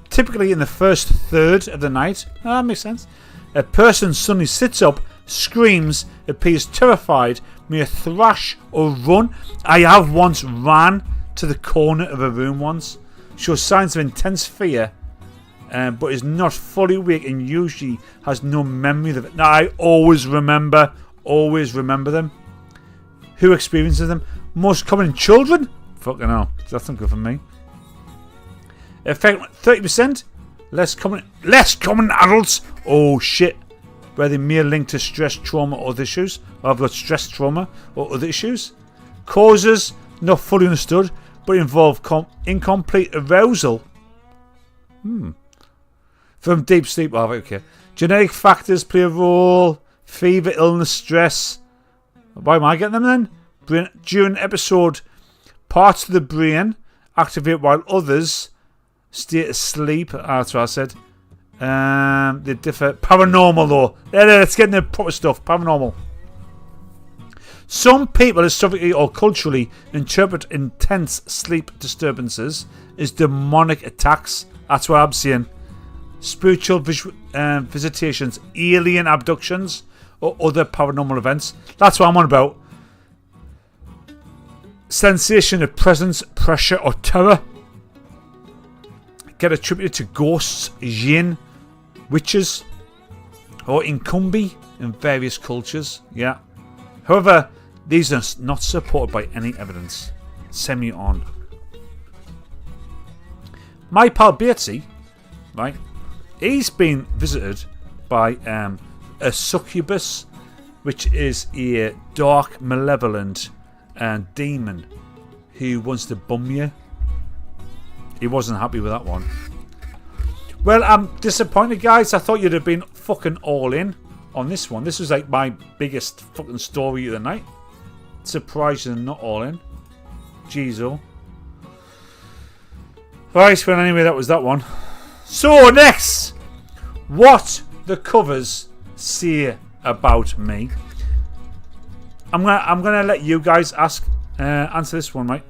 Speaker 1: Typically in the first third of the night. That makes sense. A person suddenly sits up, screams, appears terrified, may thrash or run. I have once ran to the corner of a room once. Shows signs of intense fear, but is not fully awake and usually has no memory of it. Now, I always remember them. Who experiences them? Most common in children? Fucking hell, that's not good for me. Effect 30%. Less common in adults. Oh shit. Where they may link to stress, trauma, or other issues. Or I've got stress, trauma, or other issues. Causes not fully understood, but involve incomplete arousal. From deep sleep. Oh, okay. Genetic factors play a role. Fever, illness, stress. Why am I getting them then? During episode, parts of the brain activate while others stay asleep. That's what I said. They differ. Paranormal though. Let's get into the proper stuff. Paranormal. Some people historically or culturally interpret intense sleep disturbances as demonic attacks. That's what I'm saying. Spiritual visitations, alien abductions, or other paranormal events. That's what I'm on about. sensation of presence, pressure, or terror. Get attributed to ghosts, jinn, witches, or incumbi in various cultures. Yeah. However, these are not supported by any evidence. Send me on. My pal Batesy, right? He's been visited by a succubus, which is a dark, malevolent demon who wants to bum you. He wasn't happy with that one. Well, I'm disappointed, guys. I thought you'd have been fucking all in on this one. This was like my biggest fucking story of the night. Surprised you're not all in. Gizo. Right, well, anyway, that was that one. So, next. What the covers say about me. I'm gonna let you guys answer this one, right?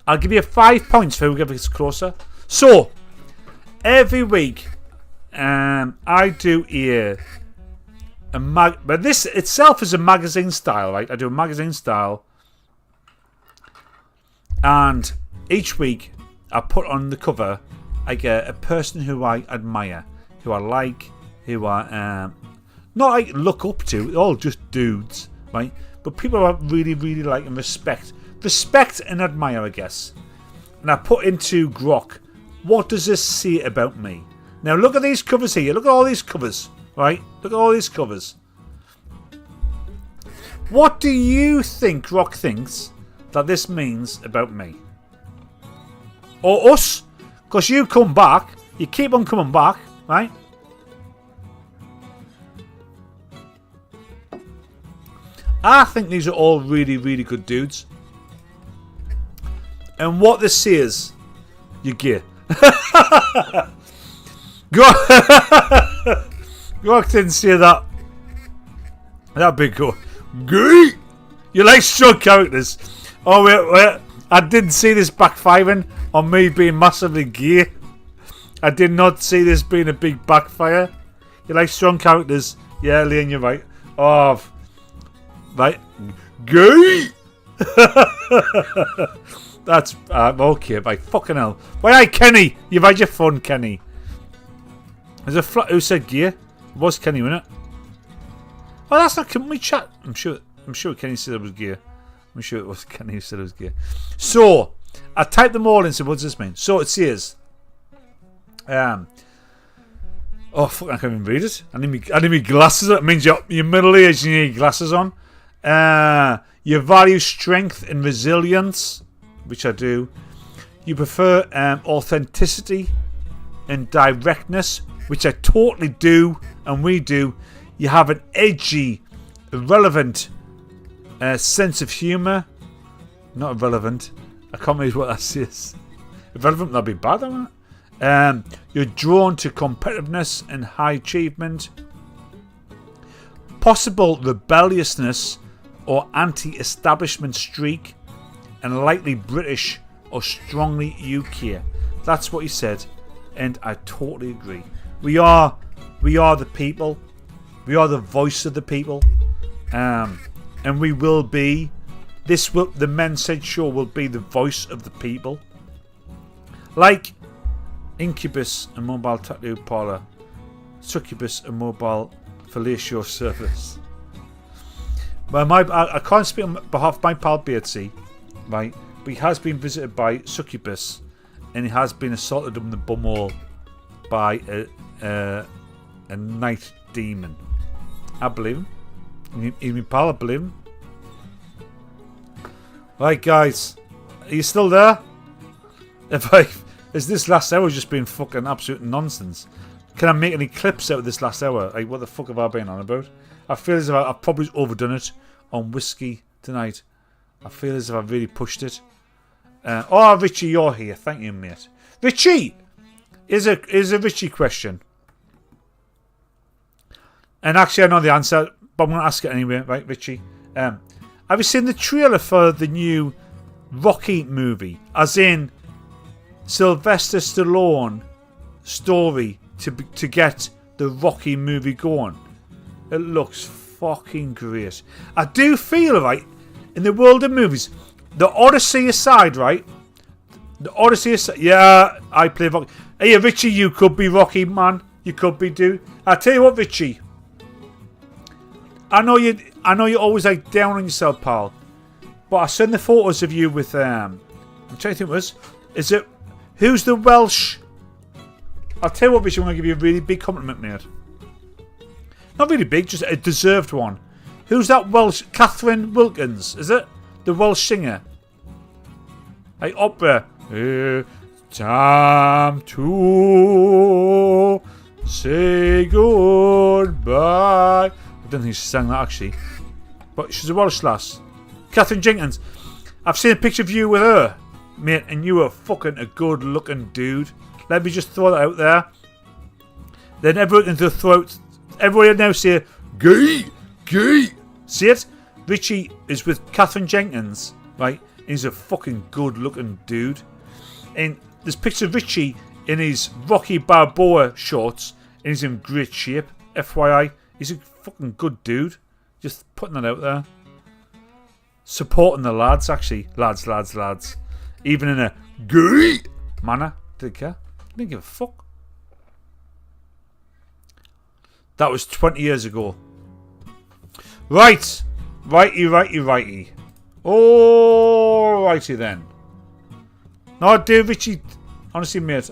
Speaker 1: I'll give you 5 points for whoever gets closer. So, every week, I do but this itself is a magazine style, right? I do a magazine style, and each week I put on the cover like a person who I admire, who I like, who I not like look up to. They're all just dudes, right? But people I really, really like and respect and admire, I guess. And I put into Grok, what does this say about me? Now look at these covers here. Look at all these covers, right? Look at all these covers. What do you think Grok thinks that this means about me? Or us? Because you come back. You keep on coming back, right? I think these are all really, really good dudes. And what this says, you're gay. Grok didn't say that. That'd be cool. Gay! You like strong characters. Oh, wait. I didn't see this backfiring on me being massively gay. I did not see this being a big backfire. You like strong characters. Yeah, Leon, you're right. Oh, right. Gay! That's okay, by fucking hell. Why, Kenny? You've had your fun, Kenny. There's a flat who said gear. It was Kenny, wasn't it? Oh, that's not. Can we chat? I'm sure Kenny said it was gear. I'm sure it was Kenny who said it was gear. So I typed them all in. So what does this mean? So it says, oh fuck! I can't even read it. I need my glasses on. It means you're middle aged and you need glasses on. You value strength and resilience, which I do. You prefer authenticity and directness, which I totally do, and we do. You have an edgy, irrelevant sense of humour. Not irrelevant. I can't read what that says. Irrelevant, that'd be bad, wouldn't it? You're drawn to competitiveness and high achievement. Possible rebelliousness or anti-establishment streak, and likely British or strongly UK. That's what he said, and I totally agree. We are the people. We are the voice of the people, and we will be. The Men Said Show will be the voice of the people, like Incubus, a mobile tattoo parlor, Succubus, a mobile fellatio service. Well, I can't speak on behalf of my pal Batesy, right? But he has been visited by Succubus, and he has been assaulted in the bumhole by a night demon. I believe him. He's my pal, I believe him. Right, guys, are you still there? Is this last hour just been fucking absolute nonsense? Can I make any clips out of this last hour? Like, what the fuck have I been on about? I feel as if I've probably overdone it on whiskey tonight. I feel as if I've really pushed it. Oh, Richie, you're here. Thank you, mate. Richie! Is a Richie question. And actually, I know the answer, but I'm going to ask it anyway. Right, Richie? Have you seen the trailer for the new Rocky movie? As in, Sylvester Stallone story to get the Rocky movie going. It looks fucking great. I do feel, right, in the world of movies, the Odyssey aside, right? The Odyssey aside, yeah, I play Rocky. Hey, Richie, you could be Rocky, man. You could be, dude. I tell you what, Richie. I know you're always like down on yourself, pal. But I send the photos of you with I'm trying to think is it who's the Welsh? I'll tell you what, Richie, I'm gonna give you a really big compliment, mate. Not really big, just a deserved one. Who's that Welsh? Catherine Wilkins, is it? The Welsh singer. Like opera. Time to say goodbye. I don't think she sang that actually. But she's a Welsh lass. Catherine Jenkins. I've seen a picture of you with her, mate, and you are fucking a good looking dude. Let me just throw that out there. Then everyone can just throw out. Everyone now say, gay. See it? Richie is with Catherine Jenkins, right? He's a fucking good looking dude. And there's picture of Richie in his Rocky Balboa shorts, and he's in great shape. FYI, he's a fucking good dude. Just putting that out there. Supporting the lads, actually. Lads. Even in a gay manner. Didn't care. Didn't give a fuck. That was 20 years ago. Right. Righty. Alrighty then. No, dear Richie. Honestly, mate,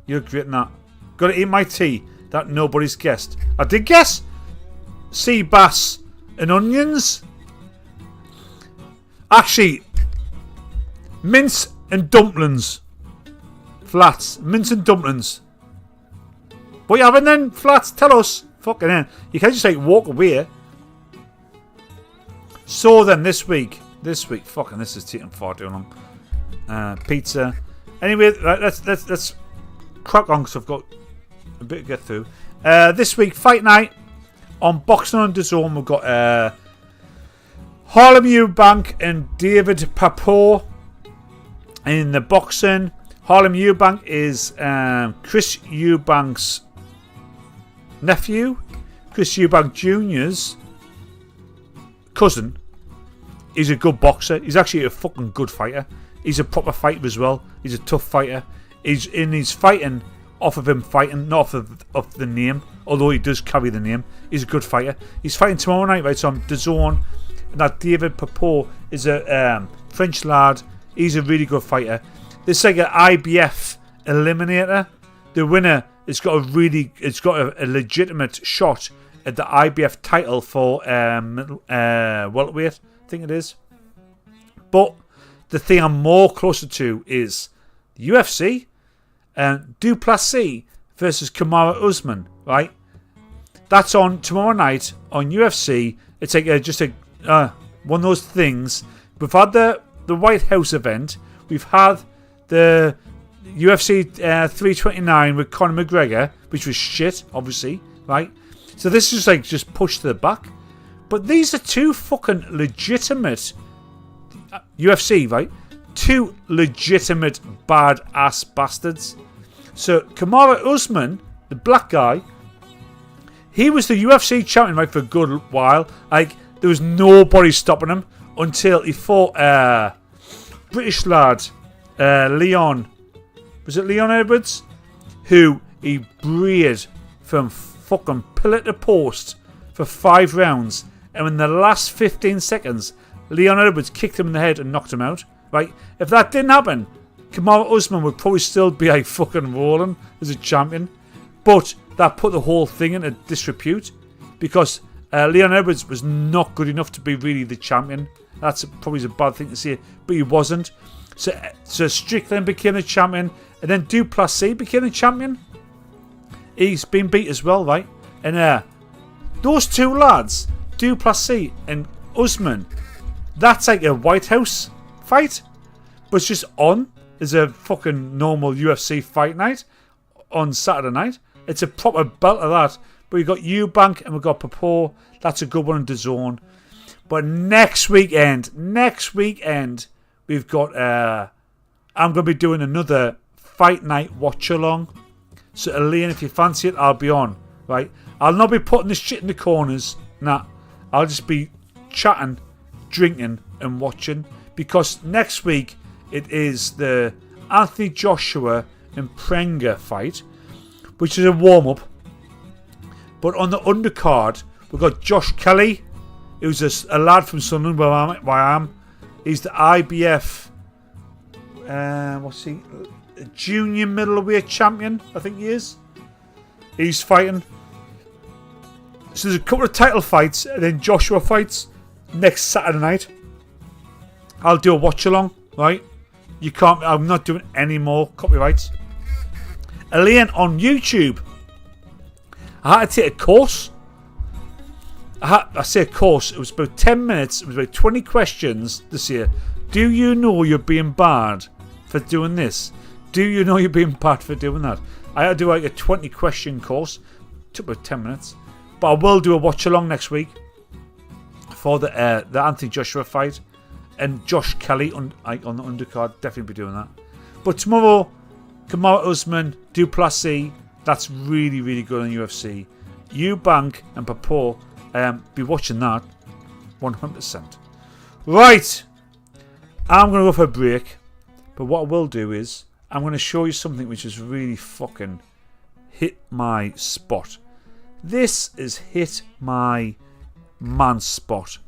Speaker 1: you're great in that. Gotta eat my tea. That nobody's guessed. I did guess. Sea bass and onions. Actually, mince and dumplings. Flats. Mince and dumplings. What you having then, Flats? Tell us. Fucking hell. You can't just walk away. So then, this week, fucking this is taking far too long. Pizza. Anyway, let's crack on because I've got a bit to get through. This week, fight night on Boxing on DAZN. We've got Harlem Eubank and David Papo in the boxing. Harlem Eubank is Chris Eubank's nephew, Chris Eubank Jr.'s cousin. He's a good boxer. He's actually a fucking good fighter. He's a proper fighter as well. He's a tough fighter. He's fighting off of him fighting, not off the name, although he does carry the name. He's a good fighter. He's fighting tomorrow night, right? So on DAZN. And that David Papo is a French lad. He's a really good fighter. This is like an IBF eliminator. The winner has got a legitimate shot at the IBF title for welterweight, I think it is. But the thing I'm more closer to is the UFC and Duplessis versus Kamar Usman, right? That's on tomorrow night on UFC. It's like one of those things. We've had the White House event. We've had the UFC 329 with Conor McGregor, which was shit, obviously, right? So this is just pushed to the back. But these are two fucking legitimate UFC, right? Two legitimate badass bastards. So Kamar Usman, the black guy, he was the UFC champion, right, for a good while. There was nobody stopping him until he fought British lad Leon. Was it Leon Edwards? Who he brayed from fucking pillar to post for 5 rounds. And in the last 15 seconds, Leon Edwards kicked him in the head and knocked him out. Right? If that didn't happen, Kamar Usman would probably still be fucking rolling as a champion. But that put the whole thing into disrepute. Because Leon Edwards was not good enough to be really the champion. That's probably a bad thing to say, but he wasn't. So Strickland became the champion, and then Duplessis became the champion. He's been beat as well, right? And those two lads, Duplessis and Usman, that's like a White House fight, but it's just on as a fucking normal UFC fight night on Saturday night. It's a proper belt of that. But we've got Eubank and we've got Papo. That's a good one in DAZN. But next weekend, we've got I'm going to be doing another fight night watch along. So Elaine, if you fancy it, I'll be on. Right? I'll not be putting this shit in the corners. Nah. I'll just be chatting drinking and watching, because next week it is the Anthony Joshua and Prenger fight, which is a warm-up. But on the undercard, we've got Josh Kelly, who's a lad from Sunderland, where I am. He's the IBF, junior middleweight champion, I think he is. He's fighting. So there's a couple of title fights, and then Joshua fights next Saturday night. I'll do a watch along, right? I'm not doing any more copyrights. Elaine on YouTube. I had to take a course. I say a course, it was about 10 minutes, it was about 20 questions this year. Do you know you're being banned for doing this? Do you know you're being banned for doing that? I had to do like a 20 question course. It took about 10 minutes. But I will do a watch along next week for the Anthony Joshua fight. And Josh Kelly on the undercard, definitely be doing that. But tomorrow, Kamar Usman, Duplessis, that's really, really good on UFC. Eubank and Papo, be watching that 100%. Right, I'm going to go for a break. But what I will do is, I'm going to show you something which has really fucking hit my spot. This has hit my man spot.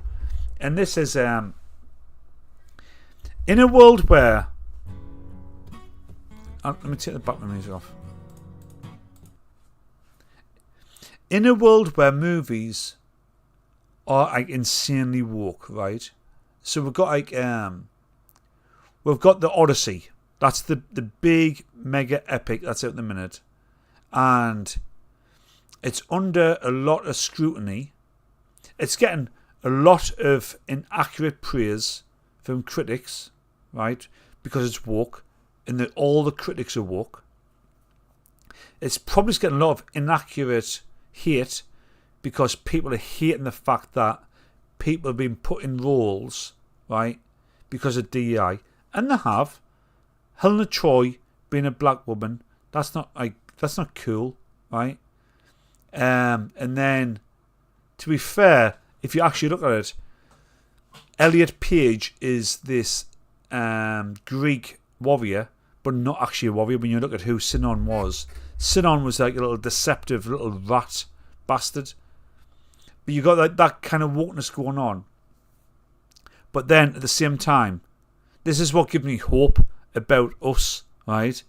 Speaker 1: And this is... in a world where... let me take the background music off. In a world where movies are like insanely woke, right? So we've got like we've got the Odyssey. That's the big mega epic that's out in the minute, and it's under a lot of scrutiny. It's getting a lot of inaccurate praise from critics, right? Because it's woke, and that all the critics are woke. It's probably getting a lot of inaccurate hate because people are hating the fact that people have been put in roles, right, because of DEI, and they have. Helena Troy being a black woman, that's not cool, right? And then, to be fair, if you actually look at it, Elliot Page is this Greek warrior, but not actually a warrior. When you look at who Sinon was like a little deceptive little rat bastard. But you got that kind of wokeness going on. But then at the same time, this is what gives me hope about us, right?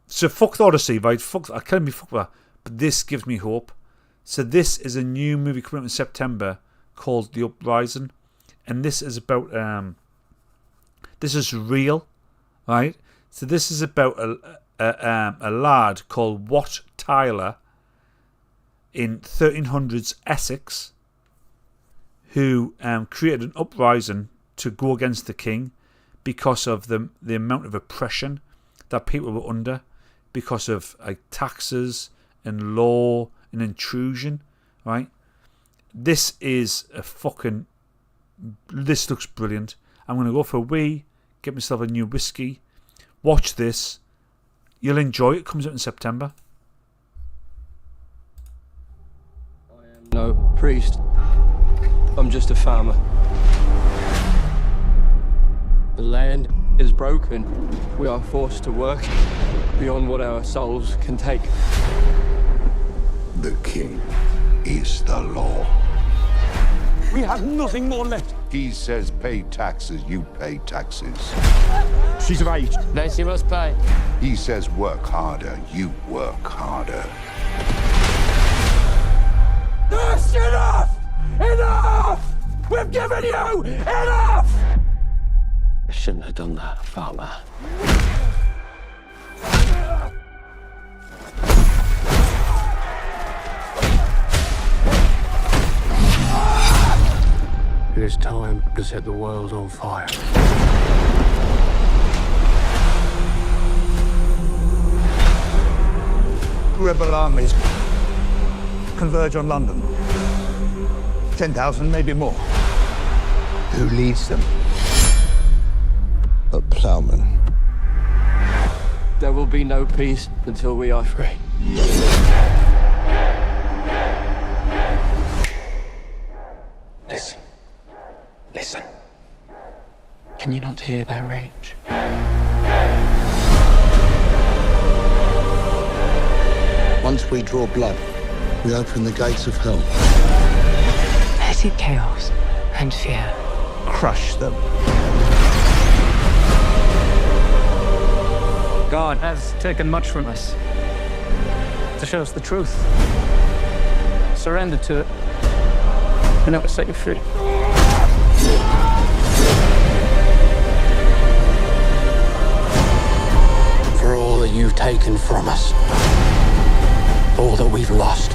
Speaker 1: So fuck the Odyssey, right? I can't be fucked with that. But this gives me hope. So this is a new movie coming out in September called The Uprising, and this is about this is real, right? So this is about a lad called Wat Tyler in 1300s Essex who created an uprising to go against the king because of the amount of oppression that people were under because of like taxes and law and intrusion, right? This is this looks brilliant. I'm going to go for a wee, get myself a new whiskey, watch this. You'll enjoy it. It comes out in September.
Speaker 9: I am no priest. I'm just a farmer. The land is broken. We are forced to work beyond what our souls can take.
Speaker 10: The king is the law.
Speaker 9: We have nothing more left.
Speaker 10: He says pay taxes, you pay taxes.
Speaker 9: She's of age. Then she must pay.
Speaker 10: He says work harder, you work harder.
Speaker 9: That's enough! Enough! We've given you enough! I shouldn't have done that, farmer. It is time to set the world on fire.
Speaker 11: Rebel armies converge on London. 10,000, maybe more.
Speaker 10: Who leads them? A ploughman.
Speaker 9: There will be no peace until we are free.
Speaker 4: This
Speaker 12: Can you not hear their rage?
Speaker 11: Once we draw blood, we open the gates of hell.
Speaker 12: Petty chaos and fear.
Speaker 11: Crush them.
Speaker 13: God has taken much from us to show us the truth. Surrender to it, and it will set you free.
Speaker 12: For all that you've taken from us, all that we've lost,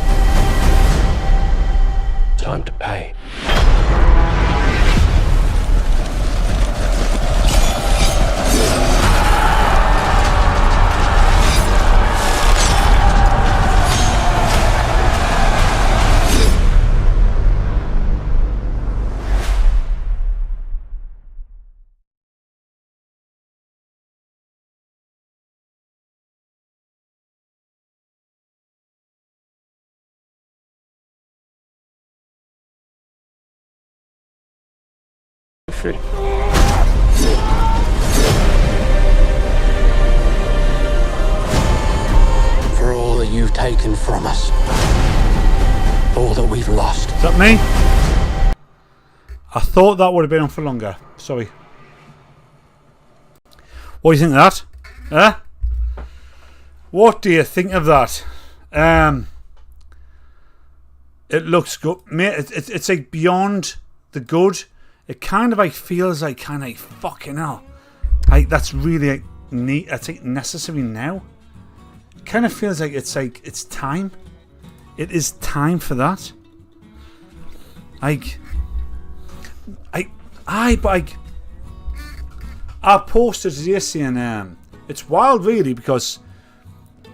Speaker 12: time to pay.
Speaker 13: Free.
Speaker 12: For all that you've taken from us, all that we've lost.
Speaker 1: Is that me? I thought that would have been on for longer. Sorry. What do you think of that? Huh? What do you think of that? It looks good. Mate, it's like beyond the good. It kind of like feels like kind of fucking hell. Like that's really like neat. That's like necessary now. It kind of feels like it's time. It is time for that. I posted today saying it's wild really because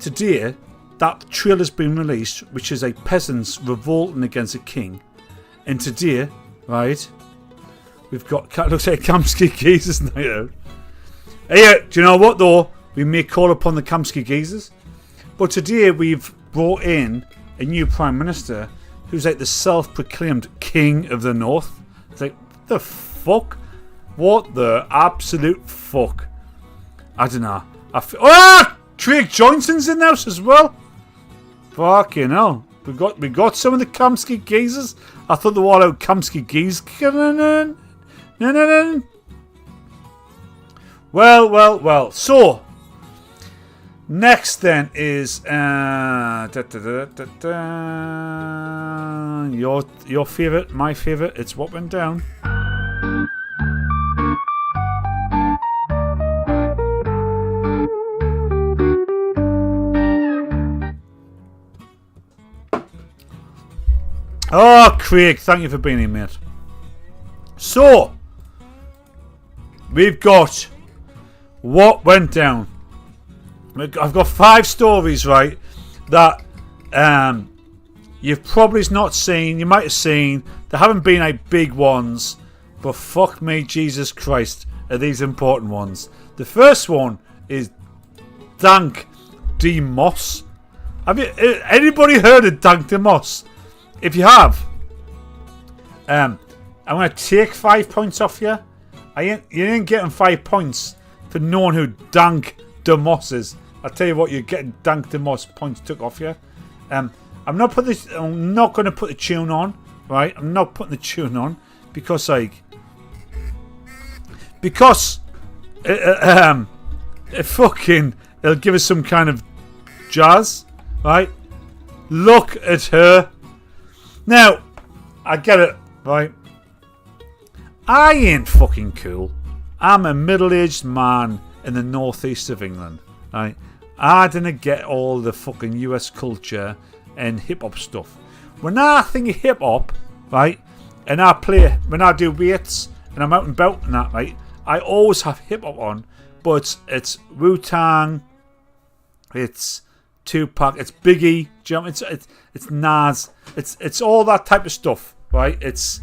Speaker 1: today that trailer's been released, which is like peasants revolting against a king, and today, right? We've got, looks like Kamsky Geezers night out. Hey, do you know what though? We may call upon the Kamsky Geezers. But today we've brought in a new Prime Minister who's like the self-proclaimed King of the North. It's like, what the fuck? What the absolute fuck? I don't know. Craig Johnson's in the house as well. Fucking hell. We got some of the Kamsky Geezers. I thought they were all out Kamsky Geezers. No. Well. So, next then is your favourite, my favourite. It's what went down. Oh, Craig, thank you for being here, mate. So, we've got what went down. I've got 5 stories, right, that you've probably not seen. You might have seen. There haven't been like big ones, but fuck me, Jesus Christ, are these important ones. The first one is Dank Deos. Have you anybody heard of Dank Deos? If you have, I'm going to take 5 points off you. You ain't getting 5 points for knowing who Dank Deos is. I'll tell you what, you're getting Dank Deos points took off you. I'm not going to put the tune on, right? I'm not putting the tune on because it'll give us some kind of jazz, right? Look at her. Now, I get it, right? I ain't fucking cool. I'm a middle-aged man in the northeast of England, right? I didn't get all the fucking US culture and hip-hop stuff. When I think of hip-hop, right, and when I do weights and I'm out and about and that, right, I always have hip-hop on, but it's Wu-Tang, it's Tupac, it's Biggie, it's Nas, it's all that type of stuff, right? It's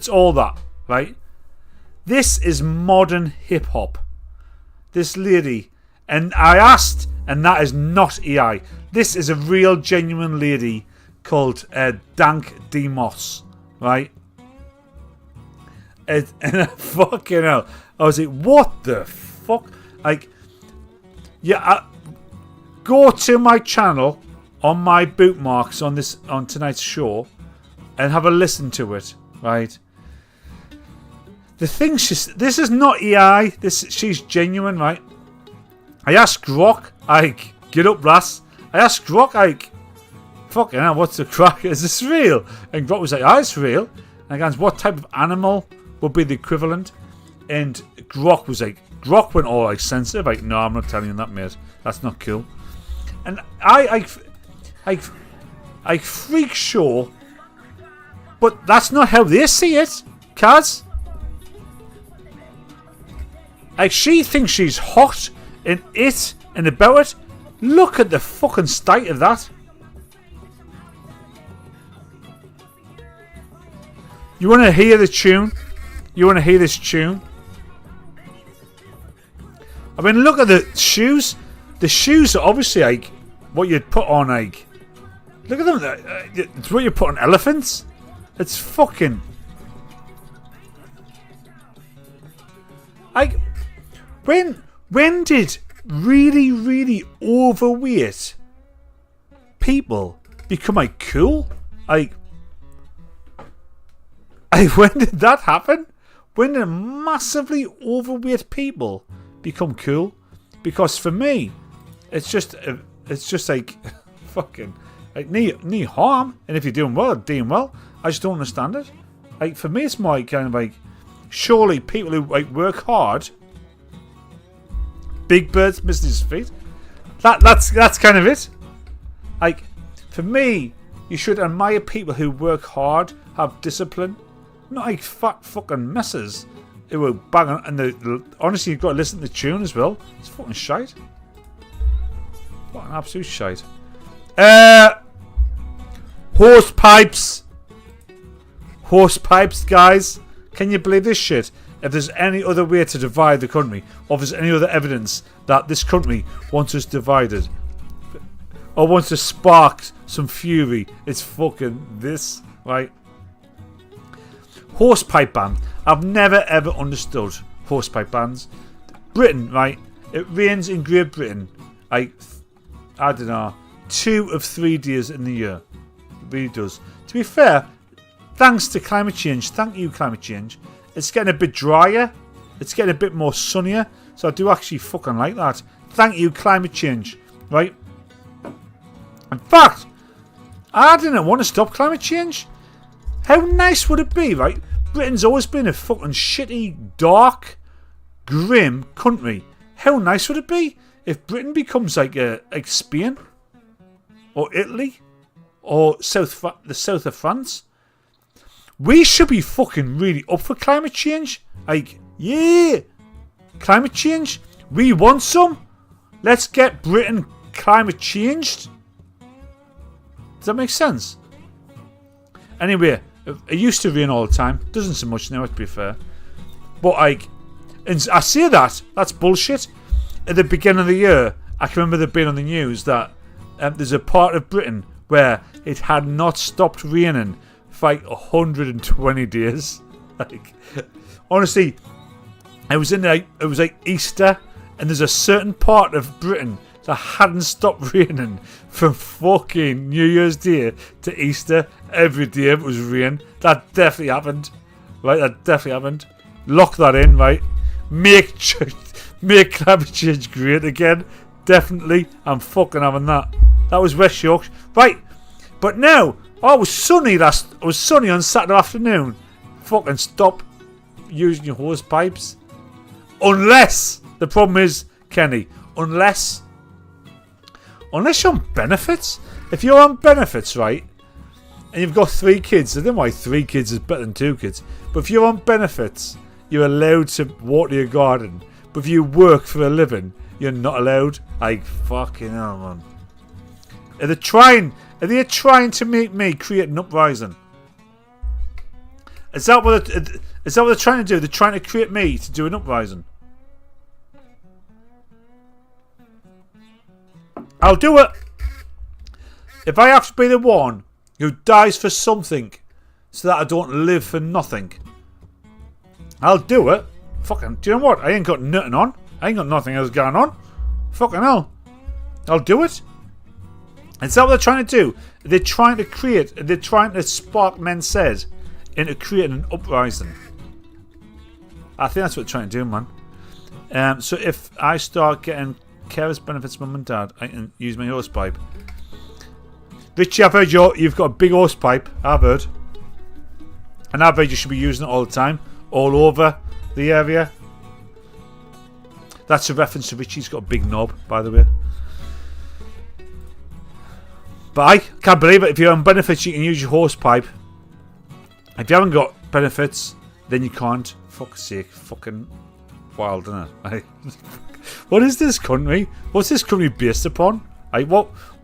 Speaker 1: all that, right? This is modern hip hop. This lady, and I asked, and that is not AI. This is a real, genuine lady called Dank Deos, right? And fucking hell, I was like, what the fuck? Like, yeah, go to my channel on my bookmarks on tonight's show and have a listen to it, right? The thing this is not AI. She's genuine, right? I asked Grok, like, get up, lass. I asked Grok, like, fucking hell, what's the crack? Is this real? And Grok was like, it's real. And I asked, what type of animal would be the equivalent? And Grok went all like sensitive, like, no, I'm not telling you that, mate. That's not cool. And I freak show, but that's not how they see it, Kaz. Like, she thinks she's hot in it and about it. Look at the fucking state of that. You want to hear the tune? You want to hear this tune? I mean, look at the shoes. The shoes are obviously like what you'd put on, like. Look at them. It's what you put on elephants. It's fucking. Like, when did really, really overweight people become like cool? Like, when did that happen? When did massively overweight people become cool? Because for me, it's just like fucking like knee harm. And if you're doing well, I just don't understand it. Like, for me, it's more kind of like, surely people who like work hard, big birds missing his feet. That's kind of it. Like, for me, you should admire people who work hard, have discipline, not like fat fucking messes who will bang on. And honestly, you've got to listen to the tune as well. It's fucking shite. Fucking absolute shite. Horse pipes, guys. Can you believe this shit? If there's any other way to divide the country, or if there's any other evidence that this country wants us divided, or wants to spark some fury, it's fucking this, right? Horsepipe band. I've never ever understood horsepipe bands. Britain, right? It rains in Great Britain, like, I don't know, 2 of 3 days in the year. It really does. To be fair, thanks to climate change, thank you climate change, it's getting a bit drier. It's getting a bit more sunnier. So I do actually fucking like that. Thank you climate change, right? In fact, I didn't want to stop climate change. How nice would it be, right? Britain's always been a fucking shitty, dark, grim country. How nice would it be if Britain becomes like Spain, or Italy, or the south of France? We should be fucking really up for climate change. Like, yeah, climate change. We want some. Let's get Britain climate changed. Does that make sense? Anyway, it used to rain all the time. Doesn't so much now, to be fair. But like, and I say that's bullshit. At the beginning of the year, I can remember there being on the news that there's a part of Britain where it had not stopped raining for like 120 days. Like, honestly, it was like Easter, and there's a certain part of Britain that hadn't stopped raining from fucking New Year's Day to Easter. Every day it was rain. That definitely happened. Right, that definitely happened. Lock that in, right? Make climate change great again. Definitely. I'm fucking having that. That was West Yorkshire. Right. But now, it was sunny on Saturday afternoon. Fucking stop using your hose pipes. Unless, the problem is, Kenny, unless you're on benefits. If you're on benefits, right, and you've got 3 kids, I don't know why 3 kids is better than 2 kids, but if you're on benefits, you're allowed to water your garden. But if you work for a living, you're not allowed. Like, fucking hell, man. Are they trying to make me create an uprising? Is that what they're trying to do? They're trying to create me to do an uprising. I'll do it. If I have to be the one who dies for something so that I don't live for nothing, I'll do it. fucking, do you know what? I ain't got nothing on. I ain't got nothing else going on. Fucking hell. I'll do it. Is that what they're trying to do? They're trying to spark men said into creating an uprising. I think that's what they're trying to do, man. So if I start getting carers benefits, mum and dad, I can use my hose pipe. Richie, I've heard you've got a big hose pipe. I've heard. And I've heard you should be using it all the time. All over the area. That's a reference to Richie's got a big knob, by the way. But I can't believe it. If you're on benefits, you can use your hose pipe. If you haven't got benefits, then you can't. Fuck's sake. Fucking wild, isn't it? What is this country? What's this country based upon?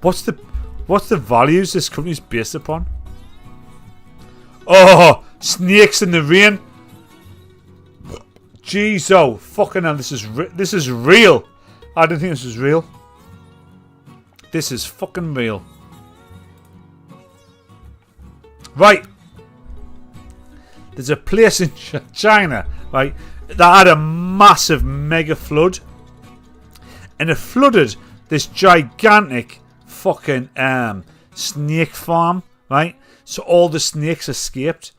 Speaker 1: What's the values this country is based upon? Oh, snakes in the rain. Gizo, fucking hell, this is real. I didn't think this was real. This is fucking real. Right. There's a place in China, right, that had a massive mega flood. And it flooded this gigantic fucking snake farm, right? So all the snakes escaped.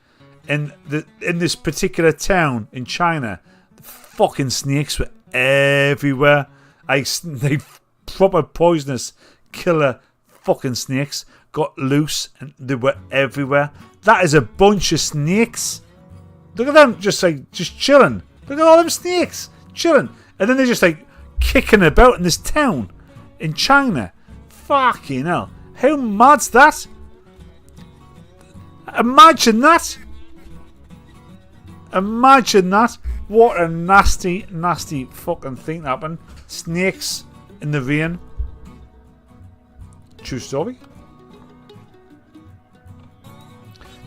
Speaker 1: And in this particular town in China, the fucking snakes were everywhere. They proper poisonous killer fucking snakes got loose and they were everywhere. That is a bunch of snakes. Look at them just chilling. Look at all them snakes chilling. And then they're just like kicking about in this town in China. Fucking hell. How mad's that? Imagine that. Imagine that. What a nasty, nasty fucking thing happened. Snakes in the rain. True story.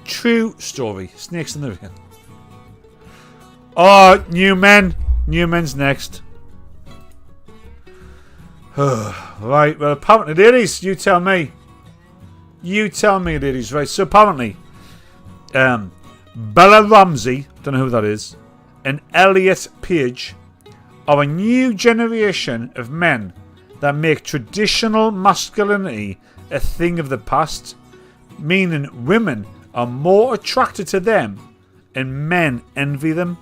Speaker 1: True story. Snakes in the rain. Oh, new men. New men's next. Right, well, apparently, ladies, you tell me. You tell me, ladies. Right, so apparently, Bella Ramsey, don't know who that is, and Elliot Page are a new generation of men that make traditional masculinity a thing of the past, meaning women are more attracted to them and men envy them.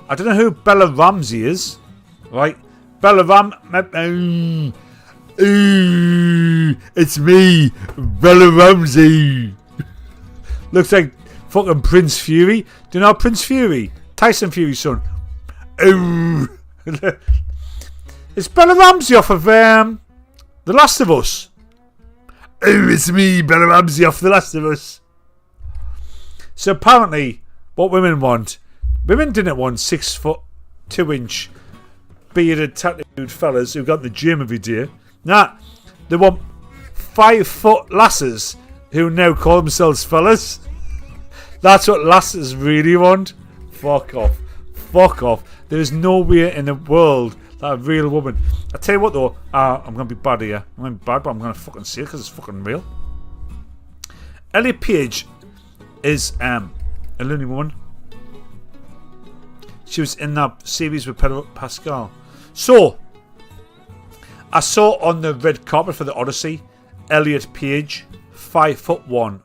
Speaker 1: I don't know who Bella Ramsey is, right? It's me, Bella Ramsey. Looks like fucking Prince Fury. Do you know Prince Fury? Tyson Fury's son. It's Bella Ramsey off of The Last of Us. It's me, Bella Ramsey off The Last of Us. So apparently, what women want. Women didn't want 6'2" bearded, tattooed fellas who got in the gym every day. Nah, they want 5 foot lasses who now call themselves fellas. That's what lasses really want. Fuck off. Fuck off. There is nowhere in the world that a real woman. I tell you what though, I'm going to be bad here. I'm going to be bad, but I'm going to fucking say it because it's fucking real. Elliot Page is a loony woman. She was in that series with Pedro Pascal. So, I saw on the red carpet for the Odyssey, Elliot Page, 5'1"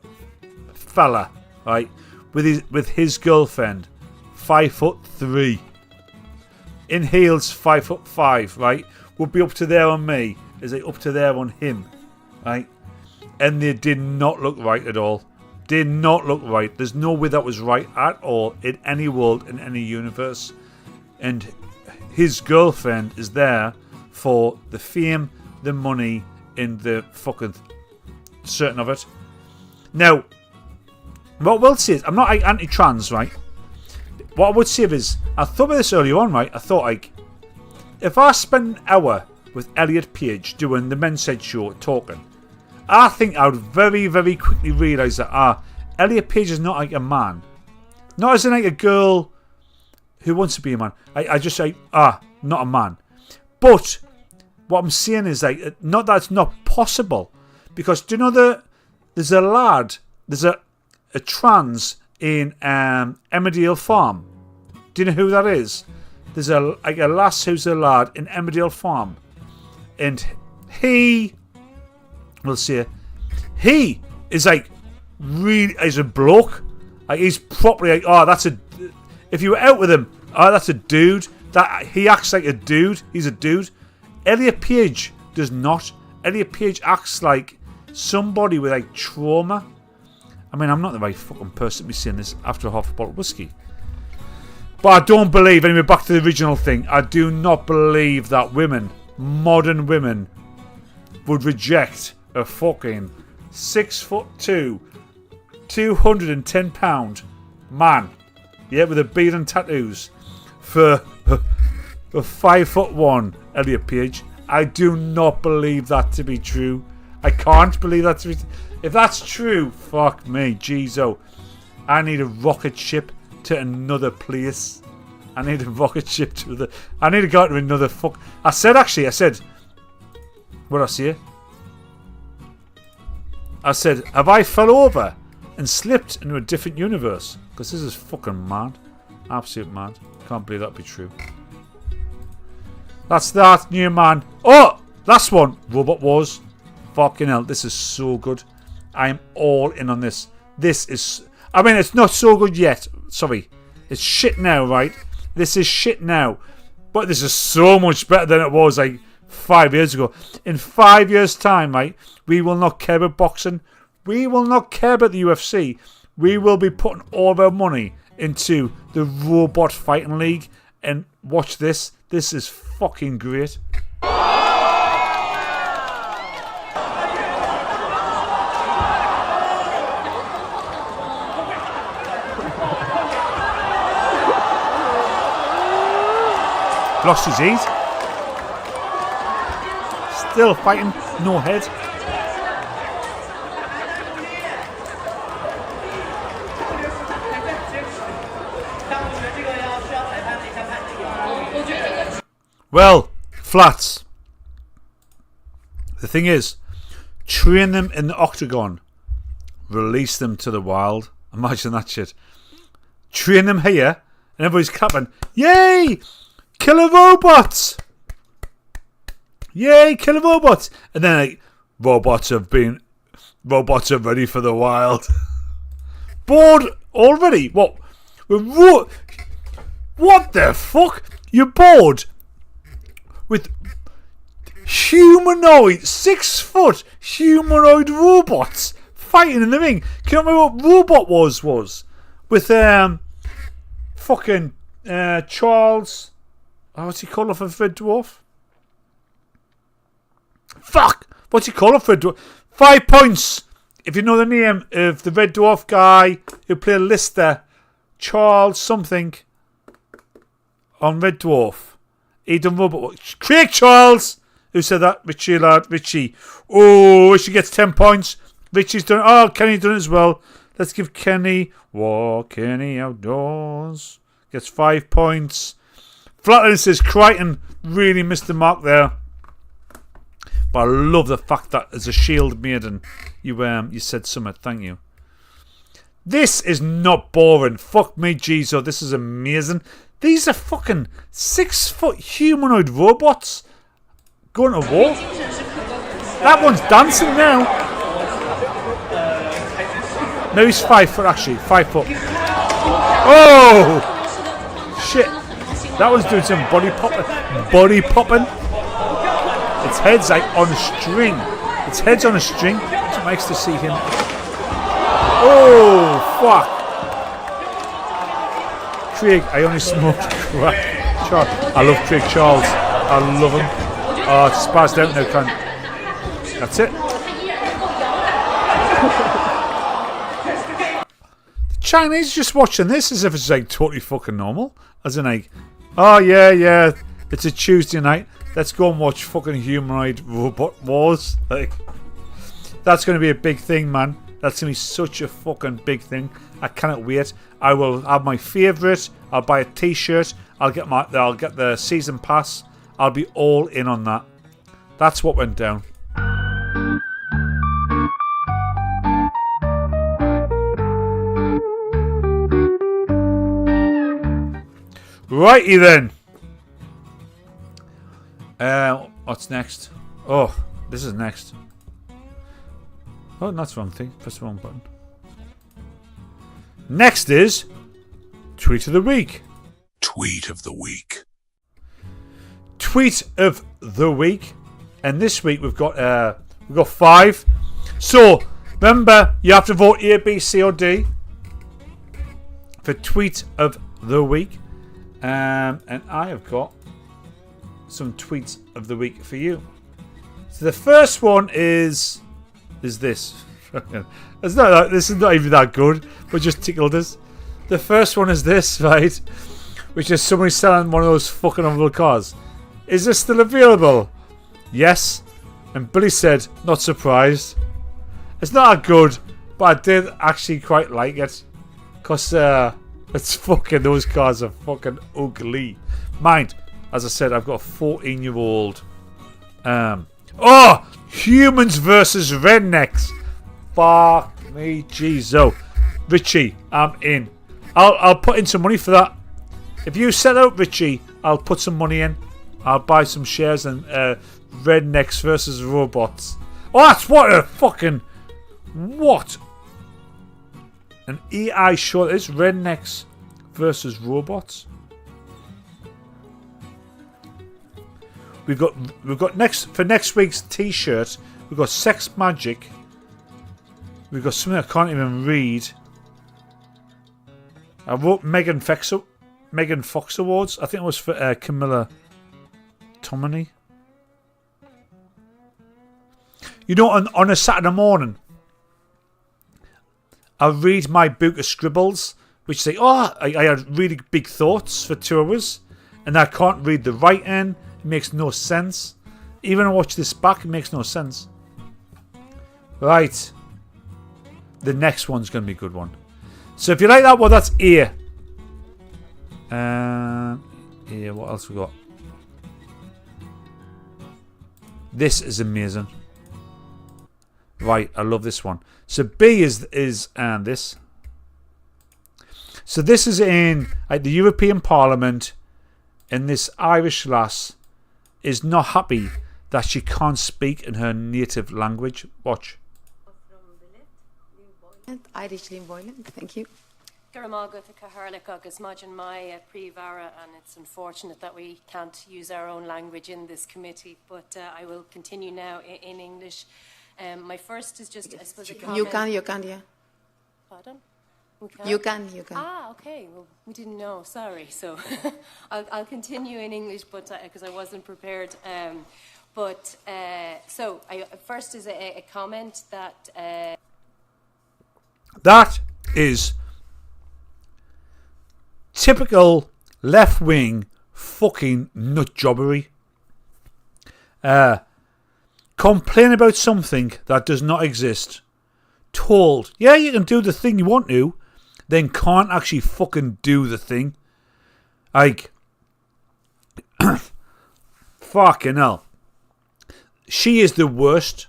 Speaker 1: fella, right, with his girlfriend, 5'3", in heels, 5'5", right, would be up to there on me, is it up to there on him, right, and they did not look right at all. Did not look right. There's no way that was right at all in any world, in any universe. And his girlfriend is there for the fame, the money, and the fucking certain of it. Now, what I will say is, I'm not anti-trans, right? What I would say is, I thought about this earlier on, right? I thought, like, if I spend an hour with Elliot Page doing the Men's Head show talking, I think I would very, very quickly realise that Elliot Page is not like a man. Not as in like a girl who wants to be a man. I just say, not a man. But what I'm saying is like, not that it's not possible. Because do you know there's a lad, there's a trans in Emmerdale Farm. Do you know who that is? There's a lass who's a lad in Emmerdale Farm. And he is like, really, he's a bloke. Like, he's properly like, oh, that's a, if you were out with him, oh, that's a dude. That he acts like a dude. He's a dude. Elliot Page does not. Elliot Page acts like somebody with like trauma. I mean, I'm not the right fucking person to be saying this after a half a bottle of whiskey. But I don't believe, anyway, back to the original thing, I do not believe that women, modern women, would reject a fucking 6'2", 210-pound man, yeah, with a beard and tattoos, for 5'1" Elliot Page. I do not believe that to be true. I can't believe that to be. If that's true, fuck me, Gizo. I need a rocket ship to another place. I need a rocket ship to the. I need to go to another fuck. I said, what did I say? I said, have I fell over and slipped into a different universe? Because this is fucking mad. Absolute mad. Can't believe that'd be true. That's that, new man. Oh! Last one. Robot Wars. Fucking hell. This is so good. I'm all in on this. This is... I mean, it's not so good yet. Sorry. It's shit now, right? This is shit now. But this is so much better than it was like 5 years ago. In 5 years' time, right, we will not care about boxing. We will not care about the UFC. We will be putting all of our money into the Robot Fighting League. And watch this. This is fucking great. Lost his heat. Still fighting. No head. Well, flats. The thing is, train them in the octagon. Release them to the wild. Imagine that shit. Train them here, and everybody's clapping. Yay! Killer robots! Yay, killer robots! And then like, robots are ready for the wild. Bored already? What? What the fuck? You're bored with humanoid, 6 foot humanoid robots fighting in the ring. Can you remember what Robot was with fucking Charles? What's he called off of Red Dwarf? Fuck! What's he called off Red Dwarf? 5 points if you know the name of the Red Dwarf guy who played Lister. Charles something on Red Dwarf. He done Robot. Craig Charles! Who said that? Richie, lad. Richie. Oh, Richie gets 10 points. Richie's done it. Oh, Kenny done it as well. Let's give Kenny. Kenny outdoors. Gets 5 points. Flatland says Crichton really missed the mark there. But I love the fact that as a shield maiden, you said something. Thank you. This is not boring. Fuck me, Gizo. This is amazing. These are fucking 6 foot humanoid robots going to war. That one's dancing now. No, he's 5 foot actually. 5 foot. Oh! Shit. That one's doing some body popping. Body popping. Its head's like on a string. Its head's on a string. It's nice to see him. Oh, fuck. Craig, I only smoked crack. I love Craig Charles. I love him. Oh, it's spazzed out now, cunt. That's it. The Chinese just watching this as if it's like totally fucking normal. As in like, oh yeah, it's a Tuesday night. Let's go and watch fucking humanoid robot wars. Like, that's going to be a big thing, man. That's going to be such a fucking big thing. I cannot wait. I will have my favourite. I'll buy a t-shirt. I'll get the season pass. I'll be all in on that. That's what went down. Righty then. What's next? Oh, this is next. Oh, that's the wrong thing. Press the wrong button. Next is Tweet of the Week.
Speaker 10: Tweet of the Week.
Speaker 1: Tweet of the Week. And this week we've got 5. So, remember, you have to vote A, B, C or D for Tweet of the Week. And I have got some Tweets of the Week for you. So the first one is this. This is not even that good, but just tickled us. The first one is this, right? Which is somebody selling one of those fucking envelope cars. Is this still available? Yes. And Billy said, not surprised. It's not that good, but I did actually quite like it. Because it's fucking, those cars are fucking ugly. Mind, as I said, I've got a 14-year-old. Humans versus rednecks. Fuck me, Gizo. Richie, I'm in. I'll put in some money for that. If you set out, Richie, I'll put some money in. I'll buy some shares in rednecks versus robots. Oh, that's what a fucking... What? An AI show is rednecks versus robots. We've got next week's t-shirt. We've got Sex Magic. We've got something I can't even read. I wrote Megan Fox Awards. I think it was for Camilla Tominey. You know, on a Saturday morning, I read my book of scribbles, which say, I had really big thoughts for 2 hours, and I can't read the writing. It makes no sense. Even when I watch this back, it makes no sense. Right. The next one's going to be a good one. So if you like that one, that's A. What else we got? This is amazing. Right, I love this one. So B is this. So this is in the European Parliament, and this Irish lass is not happy that she can't speak in her native language. Watch.
Speaker 14: Irish Boylan, thank you.
Speaker 15: And it's unfortunate that we can't use our own language in this committee, but I will continue now in English. My first is just, I suppose, a comment.
Speaker 14: You can, yeah.
Speaker 15: Pardon?
Speaker 14: You can.
Speaker 15: Ah, okay. Well, we didn't know. Sorry. So I'll continue in English, but because I wasn't prepared. First is a comment that.
Speaker 1: That is typical left-wing fucking nutjobbery. Complain about something that does not exist. Told, yeah, you can do the thing you want to, then can't actually fucking do the thing. Like, fucking hell. She is the worst.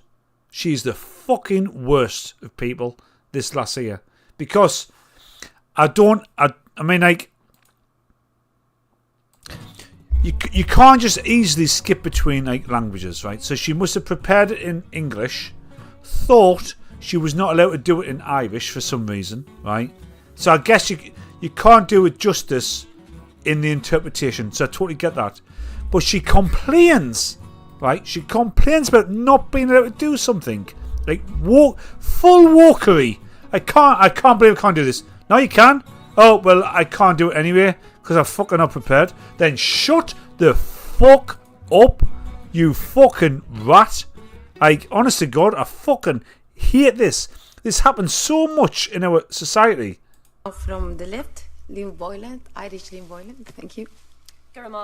Speaker 1: She's the fucking worst of people, this last year. Because I mean, like, you can't just easily skip between like languages, right? So she must have prepared it in English, thought she was not allowed to do it in Irish for some reason, right? So I guess you can't do it justice in the interpretation. So I totally get that. But she complains, right? She complains about not being able to do something. Like full walkery. I can't believe I can't do this. No, you can. Oh, well, I can't do it anyway because I'm fucking not prepared. Then shut the fuck up, you fucking rat. Like, honest to God, I fucking hate this. This happens so much in our society.
Speaker 14: From the left, Liam Boylan, Irish Liam Boylan, thank you.
Speaker 15: And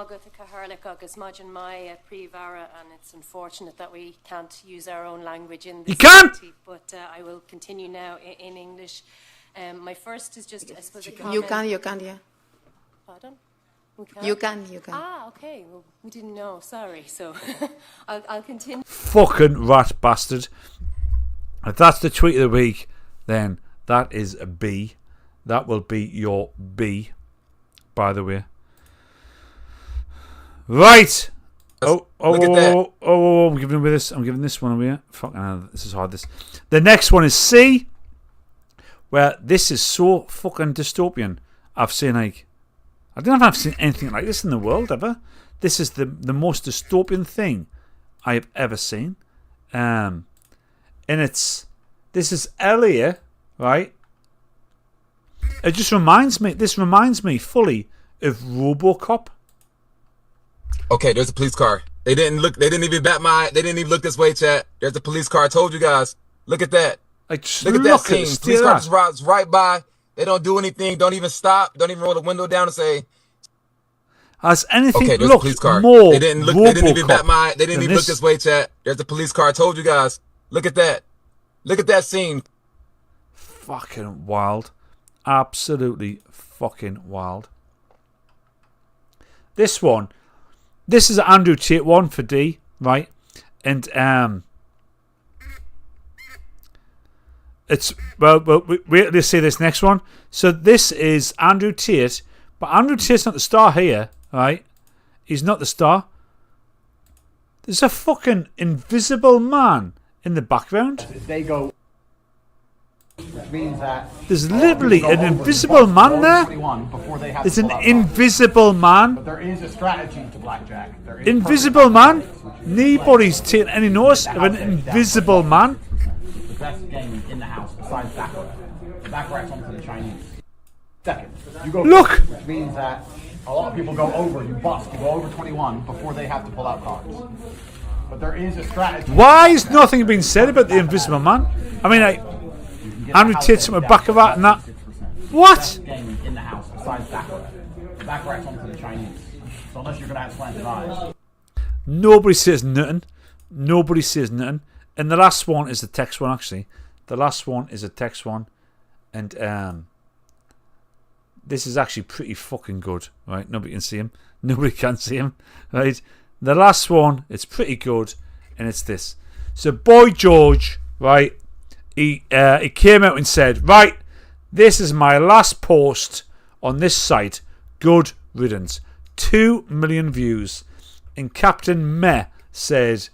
Speaker 15: it's unfortunate that we can't use our own language in this committee, but I will continue now in English. My first is just, I suppose, a comment.
Speaker 14: You can, yeah.
Speaker 15: Pardon?
Speaker 14: You can.
Speaker 15: Ah, okay. Well, we didn't know. Sorry. So I'll continue.
Speaker 1: Fucking rat bastard. If that's the tweet of the week, then that is a B. That will be your B, by the way. Right.
Speaker 16: Look at that.
Speaker 1: I'm giving away this. I'm giving this one away. Fucking hell, this is hard. The next one is C, where this is so fucking dystopian. I've seen I don't know if I've seen anything like this in the world ever. This is the most dystopian thing I have ever seen. And this is LA, right? It just reminds me. This reminds me fully of RoboCop.
Speaker 16: Okay, there's a police car. They didn't even They didn't even look this way, chat. There's a police car. I told you guys. Look at that.
Speaker 1: Like,
Speaker 16: look at that scene. Police car just rides right by. They don't do anything. Don't even stop. Don't even roll the window down and say.
Speaker 1: Has anything
Speaker 16: okay, there's
Speaker 1: looked
Speaker 16: a police car.
Speaker 1: more
Speaker 16: They didn't even They didn't even look this way, chat. There's a police car. I told you guys. Look at that. Look at that scene.
Speaker 1: Fucking wild. Absolutely fucking wild. This one. This is an Andrew Tate one for D, right? And it's wait till you see this next one. So this is Andrew Tate, but Andrew Tate's not the star here, right? He's not the star. There's a fucking invisible man in the background.
Speaker 17: They go. Which means that
Speaker 1: there's literally an invisible man there. There's an invisible man.
Speaker 17: But there is a strategy to blackjack.
Speaker 1: Invisible man. Nobody's taking any notice of an invisible man.
Speaker 17: The best game in the house besides Baccarat. Baccarat's onto the Chinese. Second, you go.
Speaker 1: Look.
Speaker 17: First, which means that a lot of people go over. You bust. You go over 21 before they have to pull out cards. But there is a strategy.
Speaker 1: Why is nothing being said about the invisible man? I mean, Andrew Tate's on the back of that and that. What?
Speaker 17: Game in the house besides Baccarat. Baccarat's onto the Chinese. So unless you're going to have slanted eyes.
Speaker 1: Nobody says nothing. Nobody says nothing. And the last one is the text one, actually. The last one is a text one. And this is actually pretty fucking good, right? Nobody can see him. Nobody can see him, right? The last one, it's pretty good. And it's this. So Boy George, right? He came out and said, right, this is my last post on this site. Good riddance. 2 million views. And Captain Meh said,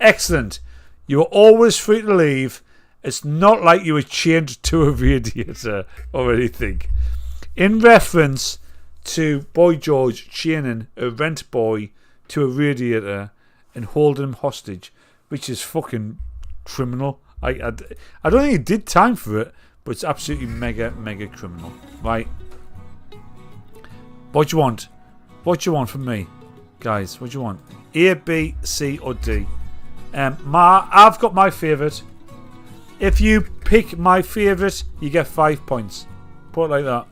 Speaker 1: excellent. You were always free to leave. It's not like you were chained to a radiator or anything. In reference to Boy George chaining a rent boy to a radiator and holding him hostage, which is fucking criminal. I don't think he did time for it, but it's absolutely mega criminal, right? What do you want? What do you want from me, guys? What do you want? A, B, C, or D? I've got my favourite. If you pick my favourite, you get 5 points. Put it like that.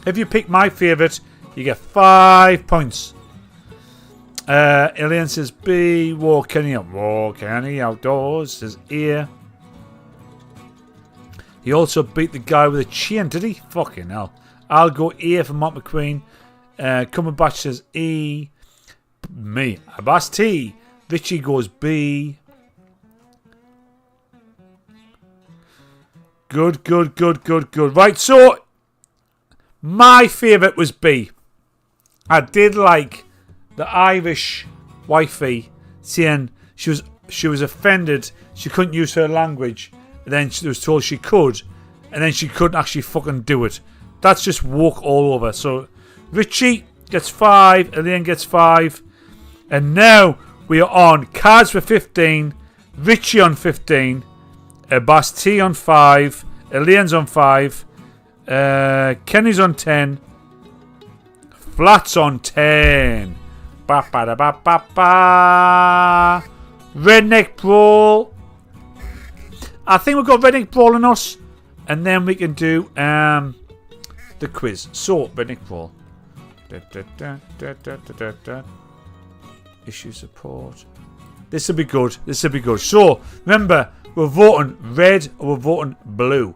Speaker 1: If you pick my favourite, you get 5 points. Alien says B. Walk any outdoors. Says A. He also beat the guy with a chain, did he? Fucking hell. I'll go A for Mark McQueen. Cumberbatch says E. Me. Abbas T. Richie goes B. Good. Right, so my favourite was B. I did like the Irish wifey saying she was offended she couldn't use her language, and then she was told she could, and then she couldn't actually fucking do it. That's just walk all over. So Richie gets 5, Elaine gets 5, and now we are on cards for 15. Richie on 15, Basti on 5, Elaine's on 5, Kenny's on 10, Flat's on 10. Redneck Brawl. I think we've got Redneck Brawl in us, and then we can do the quiz. So Redneck Brawl. Issue support. This will be good. So remember, we're voting red or we're voting blue.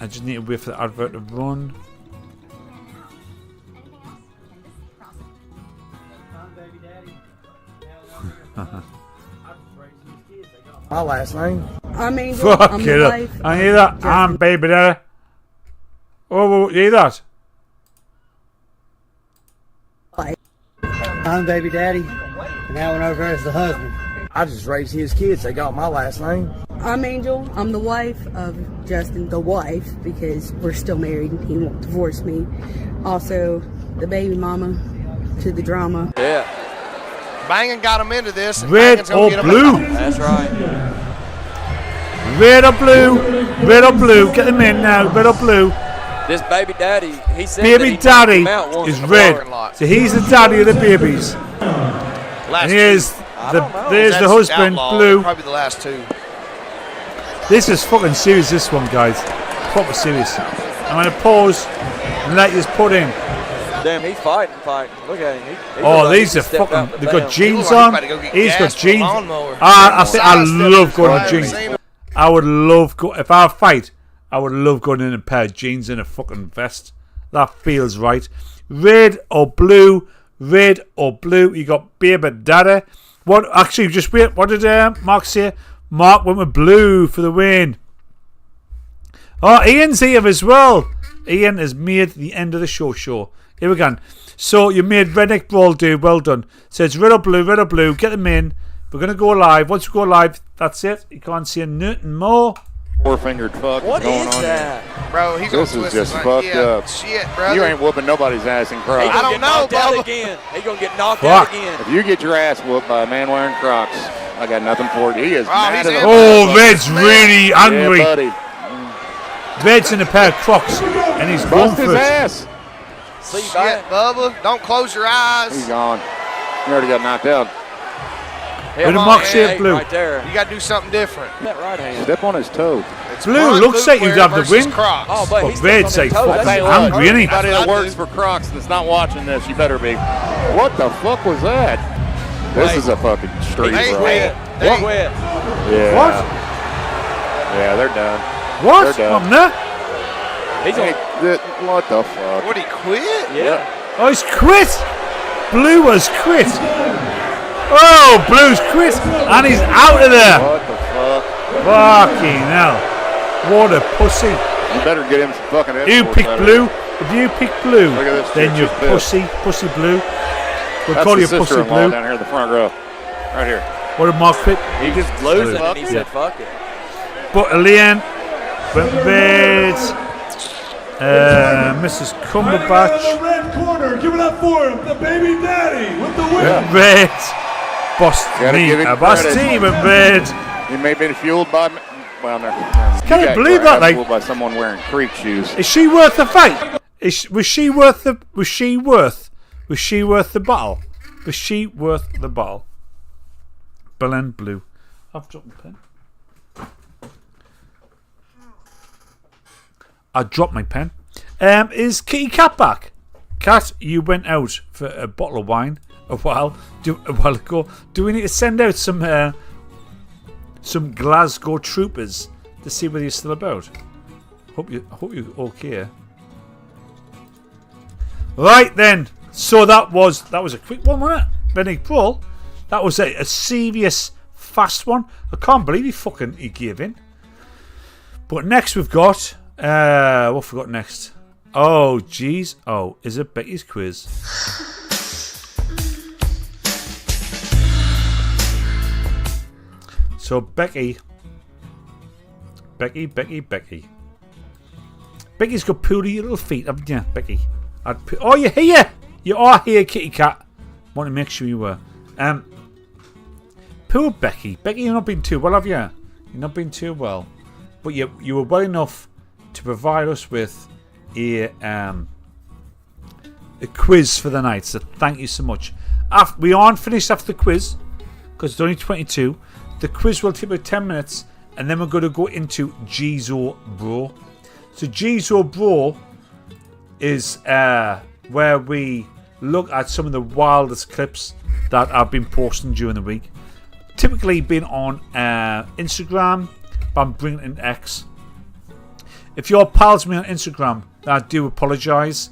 Speaker 1: I just need to wait for the advert to run.
Speaker 18: My last name.
Speaker 19: I'm Angel.
Speaker 1: Fuck
Speaker 19: I'm
Speaker 1: it
Speaker 19: the
Speaker 1: up.
Speaker 19: wife.
Speaker 1: I hear that. I'm baby daddy. Oh, you hear that?
Speaker 18: I'm baby daddy, and that one over there is the husband. I just raised his kids. They got my last name.
Speaker 19: I'm Angel. I'm the wife of Justin, the wife, because we're still married and he won't divorce me. Also, the baby mama to the drama.
Speaker 20: Yeah. Banging got him into this.
Speaker 1: Red or blue?
Speaker 20: That's right.
Speaker 1: Red or blue? Red or blue? Get them in now. Red or blue?
Speaker 20: This baby daddy, he said
Speaker 1: Baby
Speaker 20: that he
Speaker 1: daddy
Speaker 20: knocked him out once
Speaker 1: is
Speaker 20: in the
Speaker 1: red.
Speaker 20: parking lot.
Speaker 1: So he's the daddy of the babies. And here's there's the husband,
Speaker 20: outlaw.
Speaker 1: blue.
Speaker 20: Probably the last two.
Speaker 1: This is fucking serious, this one, guys. Proper serious. I'm going to pause and let you put in.
Speaker 20: Damn, he's fighting. Look at him. He
Speaker 1: Oh,
Speaker 20: looks like
Speaker 1: these
Speaker 20: he
Speaker 1: are
Speaker 20: stepped
Speaker 1: fucking.
Speaker 20: out the
Speaker 1: They've got
Speaker 20: van.
Speaker 1: jeans
Speaker 20: He look like
Speaker 1: on.
Speaker 20: he's about to go get
Speaker 1: He's
Speaker 20: gas
Speaker 1: got
Speaker 20: for a
Speaker 1: jeans.
Speaker 20: lawnmower.
Speaker 1: I love going in
Speaker 20: Sidestep
Speaker 1: jeans. I would love if I fight. I would love going in a pair of jeans and a fucking vest. That feels right. Red or blue? Red or blue? You got baby daddy. What? Actually, just wait. What did Mark say? Mark went with blue for the win. Oh, Ian's here as well. Ian has made the end of the show. Here we go. So you made Redneck Brawl, dude. Well done. So it's red or blue, red or blue. Get them in. We're going to go live. Once we go live, that's it. You can't see nothing more.
Speaker 21: Four-fingered fuck
Speaker 20: What
Speaker 21: going
Speaker 20: is
Speaker 21: on
Speaker 20: that?
Speaker 21: here.
Speaker 20: Bro, he's
Speaker 21: This
Speaker 20: gonna
Speaker 21: is
Speaker 20: twist
Speaker 21: just
Speaker 20: his
Speaker 21: fucked
Speaker 20: yeah,
Speaker 21: up.
Speaker 20: Shit, brother.
Speaker 21: You ain't whooping nobody's ass in Crocs.
Speaker 20: I don't know,
Speaker 21: Bubba.
Speaker 20: again. He gonna get knocked
Speaker 21: Fuck.
Speaker 20: out again.
Speaker 21: If you get your ass whooped by a man wearing Crocs, I got nothing for it. He is mad as a
Speaker 1: Oh, Red's really angry.
Speaker 21: Yeah, buddy.
Speaker 1: Red's in a pair of Crocs and he's going
Speaker 21: Bust
Speaker 1: for
Speaker 21: his
Speaker 1: it.
Speaker 21: ass.
Speaker 20: Shit, Bubba. Don't close your eyes.
Speaker 21: He's gone. He already got knocked out.
Speaker 1: With a mock shape blue.
Speaker 20: Right there. You gotta do something different. That right hand.
Speaker 21: Step on his toe.
Speaker 1: Blue looks like you'd have the win.
Speaker 20: Oh, but
Speaker 1: But Red's like fucking angry, isn't he?
Speaker 21: Anybody that works for Crocs that's not watching this, you better be. What the fuck was that? This is a fucking street
Speaker 20: They
Speaker 21: brawl.
Speaker 20: quit. They quit.
Speaker 21: Yeah.
Speaker 1: What?
Speaker 21: Yeah, they're done.
Speaker 1: What?
Speaker 21: They're done.
Speaker 1: From there?
Speaker 21: What the fuck?
Speaker 20: What, he quit?
Speaker 21: Yeah.
Speaker 1: Oh, he's quit. Blue has quit. Oh, Blue's quit. And he's out of there.
Speaker 21: What the fuck?
Speaker 1: Fucking hell. What a pussy.
Speaker 21: You better get him some fucking
Speaker 1: You
Speaker 21: escorts
Speaker 1: pick
Speaker 21: out of
Speaker 1: blue.
Speaker 21: here.
Speaker 1: If you pick blue,
Speaker 21: Look at this
Speaker 1: then
Speaker 21: chick,
Speaker 1: you're
Speaker 21: she's pissed.
Speaker 1: pussy blue. We'll
Speaker 21: That's
Speaker 1: call
Speaker 21: the
Speaker 1: you pussy
Speaker 21: sister-in-law
Speaker 1: blue.
Speaker 21: down here in the front row. Right here.
Speaker 1: What did Mark pick?
Speaker 21: He just
Speaker 20: Losing,
Speaker 1: Blue.
Speaker 20: and he said, fuck it.
Speaker 1: But Leanne went red. Mrs. Cumberbatch.
Speaker 22: Red corner, give it up for him, the baby daddy with the win.
Speaker 1: Red. Boss
Speaker 21: Gotta
Speaker 1: me.
Speaker 21: give him
Speaker 1: A boss
Speaker 21: credit.
Speaker 1: team went red.
Speaker 21: He may have been fueled by. Well, no.
Speaker 1: Can you believe that? Like,
Speaker 21: fueled by someone wearing creek shoes.
Speaker 1: is she worth the fight? Was she worth the battle? Was she worth the battle? Blue. Blue. I've dropped my pen. I dropped my pen. Is Kitty Cat back? Cat, you went out for a bottle of wine a while ago. Do we need to send out some Glasgow troopers to see whether you're still about? Hope you're okay. Right then. So that was a quick one, wasn't it? Redneck Brawl. That was a serious fast one. I can't believe he gave in. But next we've got what have we got next? Oh jeez. Oh, is it Becky's quiz? So Becky's got poorly little feet, haven't you, Becky? Oh, you're here! You are here, Kitty Cat. Want to make sure you were. Poor Becky. Becky, you've not been too well, have you? You've not been too well. But you were well enough to provide us with a quiz for the night. So thank you so much. We aren't finished after the quiz because it's only 22. The quiz will take about 10 minutes and then we're going to go into Gizo Bro. So Gizo Bro is where we look at some of the wildest clips that I've been posting during the week. Typically been on Instagram, but I'm bringing it in X. If you're pals with me on Instagram, I do apologise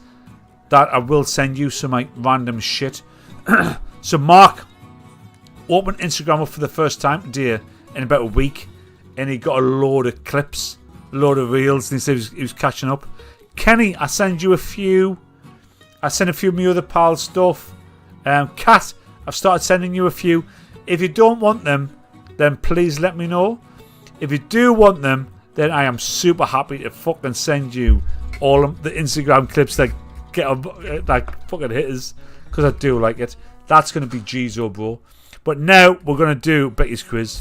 Speaker 1: that I will send you some like random shit. So Mark, open Instagram up for the first time, dear, in about a week, and he got a load of clips, a load of reels, and he said he was catching up. Kenny, I send you a few. I send a few of my other pals stuff. Kat, I've started sending you a few. If you don't want them, then please let me know. If you do want them, then I am super happy to fucking send you all of the Instagram clips that get like fucking hitters, because I do like it. That's going to be Gizo, bro. But now we're going to do Becky's quiz.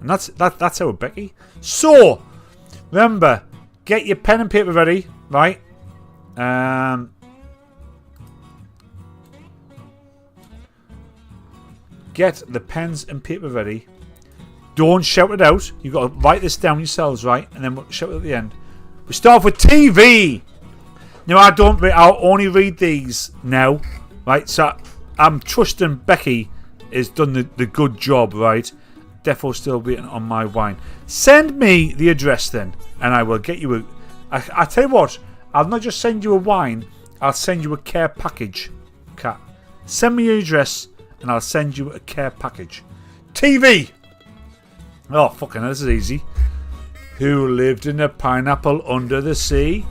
Speaker 1: And that's our Becky. So, remember, get your pen and paper ready, right? Get the pens and paper ready. Don't shout it out. You've got to write this down yourselves, right? And then we'll shout it at the end. We start off with TV. Now, I'll only read these now, right? So, I'm trusting Becky has done the good job, right? Defo still waiting on my wine. Send me the address then, and I will get you I tell you what, I'll not just send you a wine, I'll send you a care package. Cat. Send me your address, and I'll send you a care package. TV. Oh, fucking hell, this is easy. Who lived in a pineapple under the sea?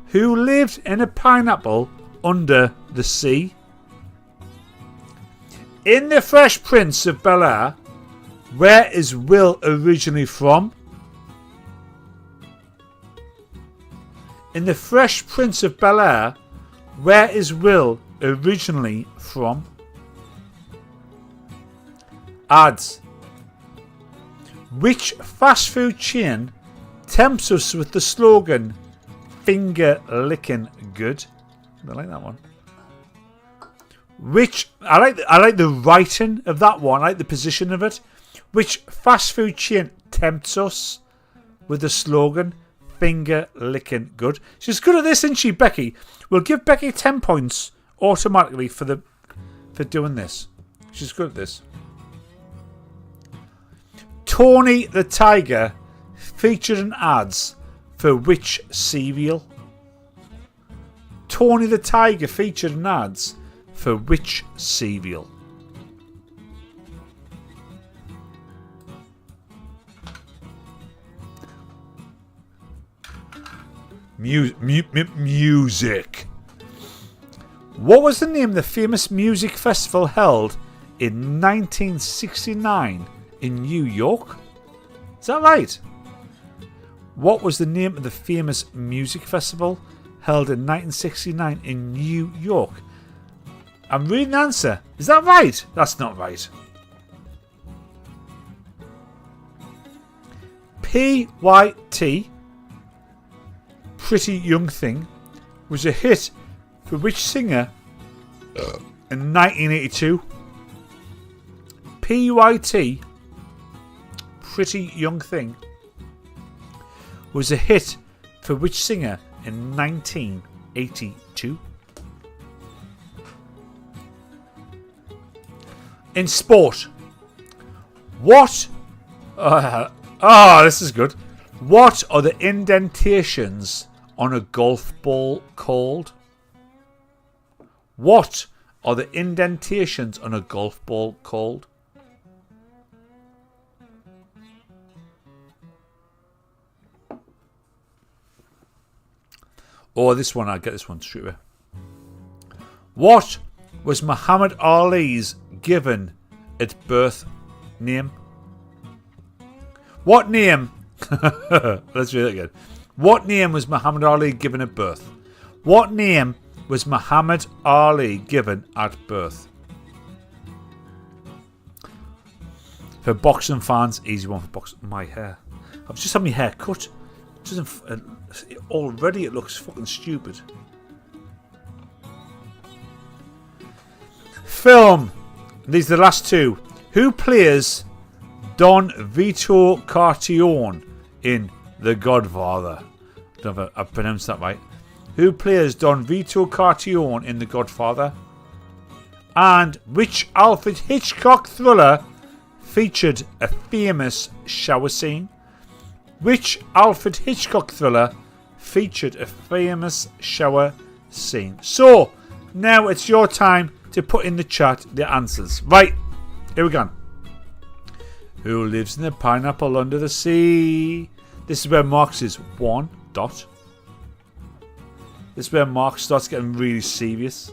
Speaker 1: Who lived in a pineapple under the sea? In The Fresh Prince of Bel-Air, where is Will originally from? In The Fresh Prince of Bel-Air, where is Will originally from? Ads. Which fast food chain tempts us with the slogan "Finger licking good"? I like that one. I like the writing of that one. I like the position of it. Which fast food chain tempts us with the slogan "Finger licking good"? She's good at this, isn't she, Becky? We'll give Becky 10 points automatically for doing this. She's good at this. Tony the Tiger featured in ads for which cereal? Tony the Tiger featured in ads for which cereal? Music. What was the name of the famous music festival held in 1969 in New York? Is that right? What was the name of the famous music festival held in 1969 in New York? I'm reading the answer. Is that right? That's not right. PYT, Pretty Young Thing, was a hit for which singer in 1982? PYT, Pretty Young Thing, was a hit for which singer in 1982? In sport, what? This is good. What are the indentations on a golf ball called? What are the indentations on a golf ball called? Oh, this one, I'll get this one straight away. What was Muhammad Ali's given at birth name? What name? Let's read it again. What name was Muhammad Ali given at birth? What name was Muhammad Ali given at birth? For boxing fans, easy one for boxing. My hair. I've just had my hair cut. Already it looks fucking stupid. Film. These are the last two. Who plays Don Vito Corleone in The Godfather? I don't know if I pronounced that right. Who plays Don Vito Corleone in The Godfather? And which Alfred Hitchcock thriller featured a famous shower scene? Which Alfred Hitchcock thriller featured a famous shower scene. So, now it's your time to put in the chat the answers. Right, here we go. Who lives in a pineapple under the sea? This is where Mark says 1 dot. This is where Mark starts getting really serious,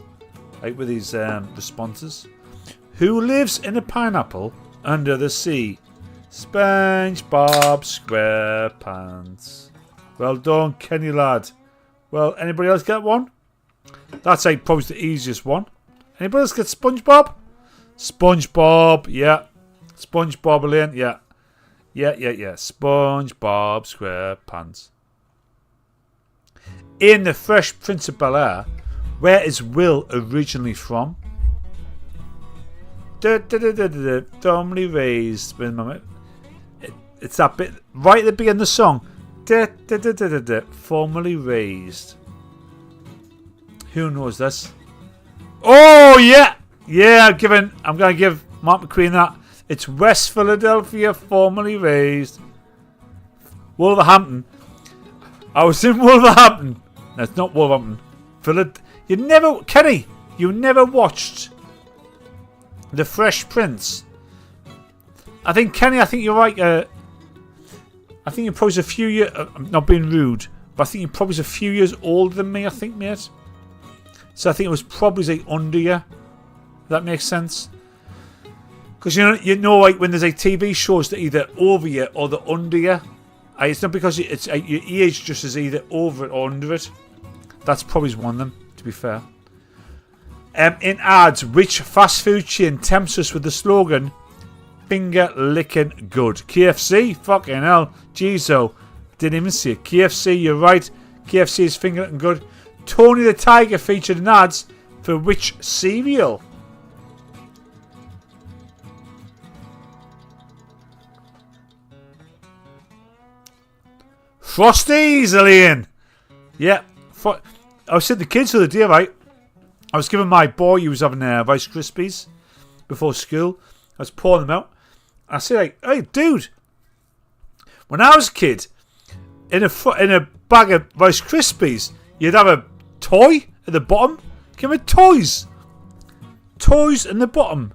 Speaker 1: right, with his responses. Who lives in a pineapple under the sea? SpongeBob SquarePants. Well done, Kenny lad. Well, anybody else get one? That's probably the easiest one. Anybody else get SpongeBob? SpongeBob, yeah. SpongeBob, Elaine, yeah. Yeah. SpongeBob SquarePants. In The Fresh Prince of Bel-Air, where is Will originally from? Formerly raised. It's that bit right at the beginning of the song. Formerly raised. Who knows this? Oh yeah, I'm gonna give Mark McQueen that. It's West Philadelphia, formerly raised. Wolverhampton. I was in Wolverhampton. No, it's not Wolverhampton. Kenny, you never watched The Fresh Prince. Kenny, I think you're right. I think you're probably a few years. I'm not being rude, but I think you're probably a few years older than me. I think, mate. So I think it was probably under you. If that makes sense. Because you know, like when there's TV shows that either over you or they're under you. It's not because it's your age just is either over it or under it. That's probably one of them, to be fair. In ads, which fast food chain tempts us with the slogan "Finger licking good"? KFC, fucking hell. Gizo, didn't even see it. KFC, you're right. KFC is finger licking good. Tony the Tiger featured in ads for which cereal? Frosties, Elaine. Yeah. I was at the kids the other day, right? I was giving my boy, he was having Rice Krispies before school. I was pouring them out. I said, like, hey, dude, when I was a kid, in a bag of Rice Krispies, you'd have a toy at the bottom. Give me toys. Toys in the bottom.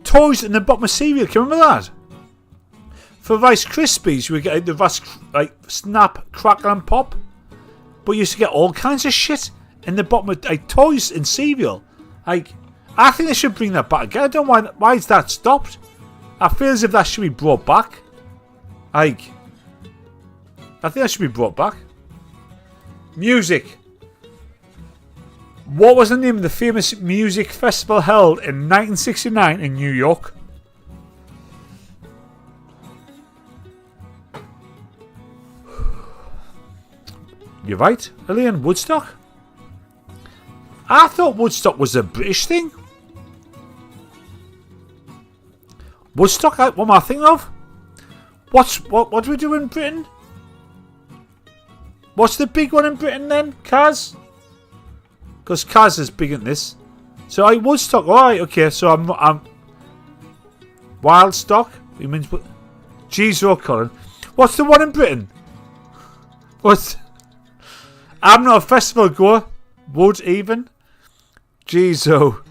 Speaker 1: Toys in the bottom of cereal. Can you remember that? For Rice Krispies, you would get the Rice Snap, Crackle and Pop. But you used to get all kinds of shit in the bottom of toys in cereal. I think they should bring that back again. I don't know why is that stopped. I feel as if that should be brought back. I think that should be brought back. Music. What was the name of the famous music festival held in 1969 in New York? You're right, Elaine. Woodstock? I thought Woodstock was a British thing. Woodstock? What am I thinking of? What do we do in Britain? What's the big one in Britain then? Kaz? Because Kaz is big in this. So Woodstock. Alright, okay. So I'm Wildstock. You mean Gizo, Colin. What's the one in Britain? I'm not a festival goer. Wood even. Gizo.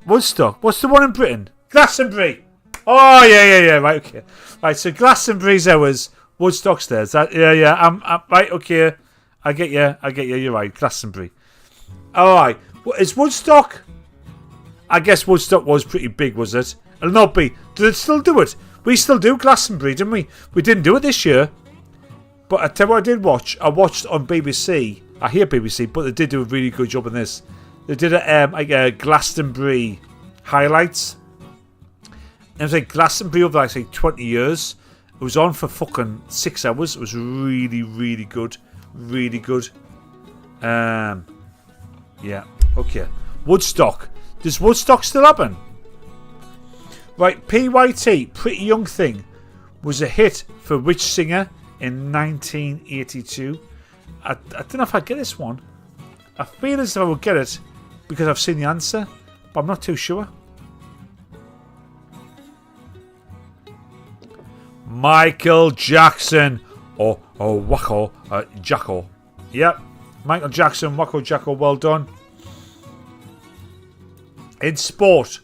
Speaker 1: Woodstock. What's the one in Britain? Glastonbury. Oh yeah. Right, okay. Right, so Glastonbury's ours. Woodstock's theirs. Yeah. I'm right. Okay. I get you. You're right. Glastonbury. All right. Is Woodstock? I guess Woodstock was pretty big, was it? It'll not be. Did it still do it? We still do Glastonbury, didn't we? We didn't do it this year. But I tell you what I did watch. I watched on BBC. I hear BBC, but they did do a really good job on this. They did a Glastonbury highlights. And it was like Glastonbury over like 20 years. It was on for fucking 6 hours. It was really, really good. Really good. Yeah. Okay. Woodstock. Does Woodstock still happen? Right. PYT, Pretty Young Thing, was a hit for which singer in 1982? I don't know if I get this one. I feel as though I would get it because I've seen the answer, but I'm not too sure. Michael Jackson. Or Wacko Jacko. Yep. Michael Jackson, Wacko Jacko. Well done. In sport,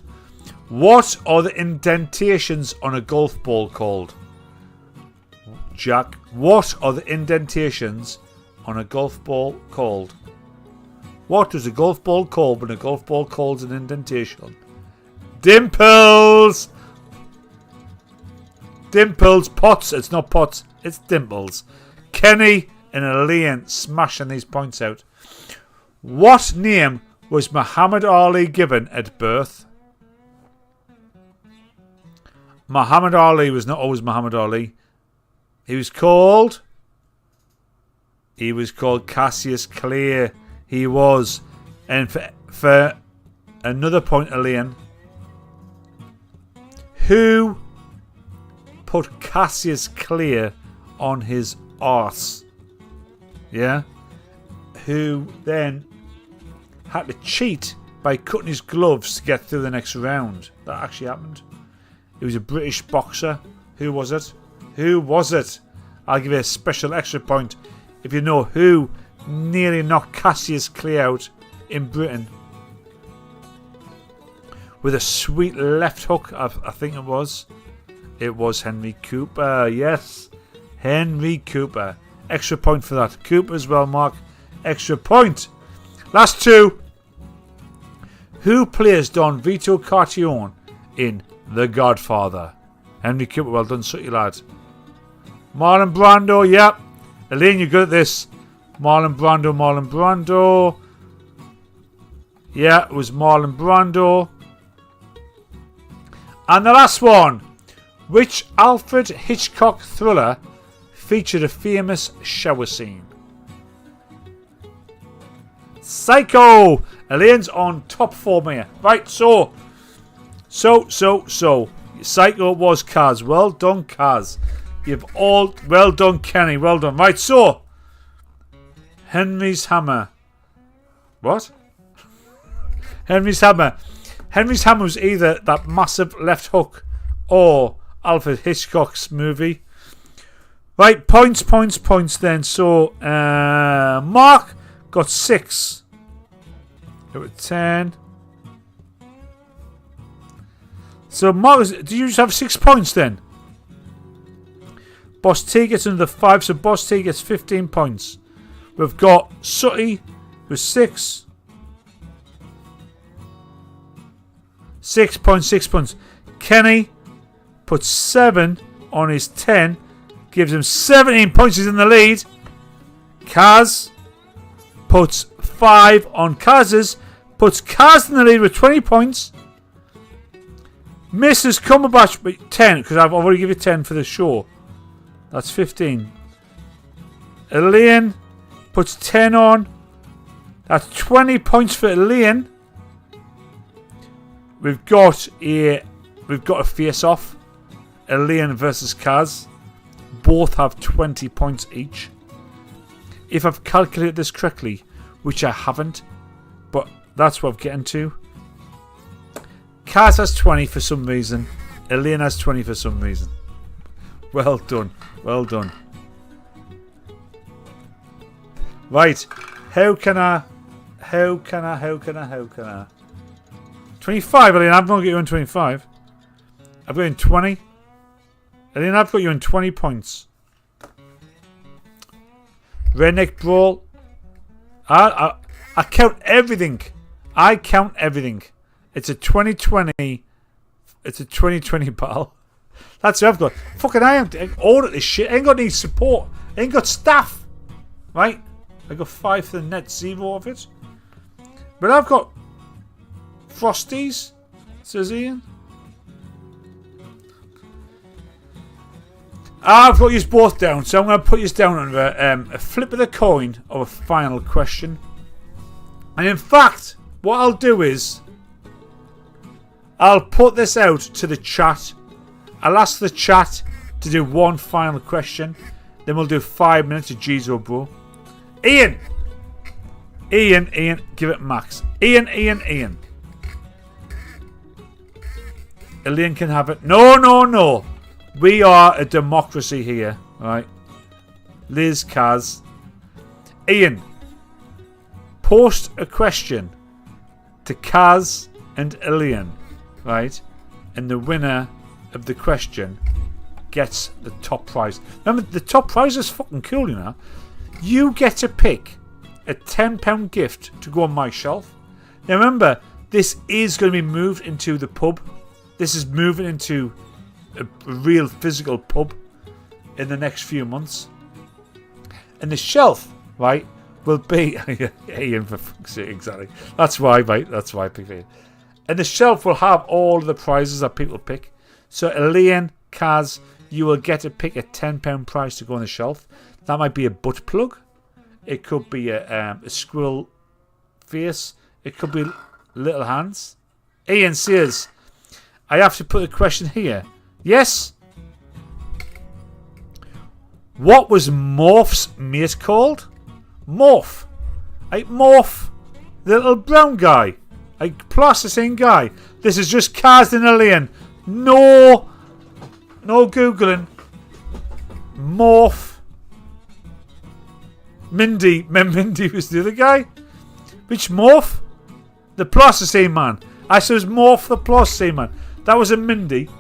Speaker 1: what are the indentations on a golf ball called? Jack, what are the indentations on a golf ball called? What is a golf ball called when a golf ball calls an indentation? Dimples! Dimples, pots. It's not pots, it's dimples. Kenny and Elaine smashing these points out. What name was Muhammad Ali given at birth? Muhammad Ali was not always Muhammad Ali. He was called Cassius Clay. He was. And for another point, Elaine, who put Cassius Clay on his arse? Yeah? Who then had to cheat by cutting his gloves to get through the next round? That actually happened. He was a British boxer. Who was it? Who was it? I'll give you a special extra point if you know who nearly knocked Cassius Clay out in Britain with a sweet left hook. I think it was. It was Henry Cooper. Yes, Henry Cooper. Extra point for that. Cooper as well, Mark. Extra point. Last two. Who plays Don Vito Corleone in The Godfather? Henry Cooper. Well done, sooty lad. Marlon Brando. Yep. Elaine, you're good at this. Marlon Brando. Yeah, it was Marlon Brando. And the last one. Which Alfred Hitchcock thriller featured a famous shower scene? Psycho! Elaine's on top form here. Right, so. Psycho was Kaz. Well done, Kaz. You've all... Well done, Kenny. Well done. Right, so. Henry's Hammer. What? Henry's Hammer. Henry's Hammer was either that massive left hook or Alfred Hitchcock's movie. Right, points then. So, Mark got 6. It was 10. So, Mark, do you just have 6 points then? Boss T gets another 5, so Boss T gets 15 points. We've got Sooty with 6. 6 points. Kenny puts 7 on his 10. Gives him 17 points. He's in the lead. Kaz puts 5 on Kaz's. Puts Kaz in the lead with 20 points. Mrs. Cumberbatch with 10, because I've already given you 10 for the show. That's 15. Elaine puts 10 on. That's 20 points for Elaine. We've got a face-off. Elaine versus Kaz. Both have 20 points each. If I've calculated this correctly, which I haven't, but that's what I'm getting to. Kaz has 20 for some reason. Elaine has 20 for some reason. Well done. Right. How can I? 25, Elaine. I've not got you on 25. I've got you in 20. Elaine, I've got you in 20 points. Redneck Brawl. I count everything. It's a 2020. It's a 2020 battle. That's what I've got. Fucking I am audit this shit. I ain't got any support. I ain't got staff. Right? I got 5 for the net 0 of it. But I've got Frosties, says Ian. I've got you both down, so I'm going to put you down on a flip of the coin of a final question. And in fact, what I'll do is I'll put this out to the chat. I'll ask the chat to do one final question. Then we'll do 5 minutes of Gizo, bro. Ian, give it max. Ian. Elaine can have it. No. We are a democracy here, right? Liz, Kaz. Ian, post a question to Kaz and Ilian, right? And the winner of the question gets the top prize. Remember, the top prize is fucking cool, you know. You get to pick a £10 gift to go on my shelf. Now remember, this is going to be moved into the pub. This is moving into a real physical pub in the next few months. And the shelf, right, will be... Ian, for fuck's sake, exactly. That's why, mate. That's why I picked it. And the shelf will have all of the prizes that people pick. So, Elaine, Kaz, you will get to pick a £10 prize to go on the shelf. That might be a butt plug. It could be a squirrel face. It could be little hands. Ian says, I have to put a question here. Yes? What was Morph's mate called? Morph. Like Morph, the little brown guy. Like plasticine guy. This is just Kaz and Elaine. No Googling. Morph. Mindy. Mindy was the other guy. Which Morph? The plasticine man. I said it was Morph the plasticine man. That was a Mindy.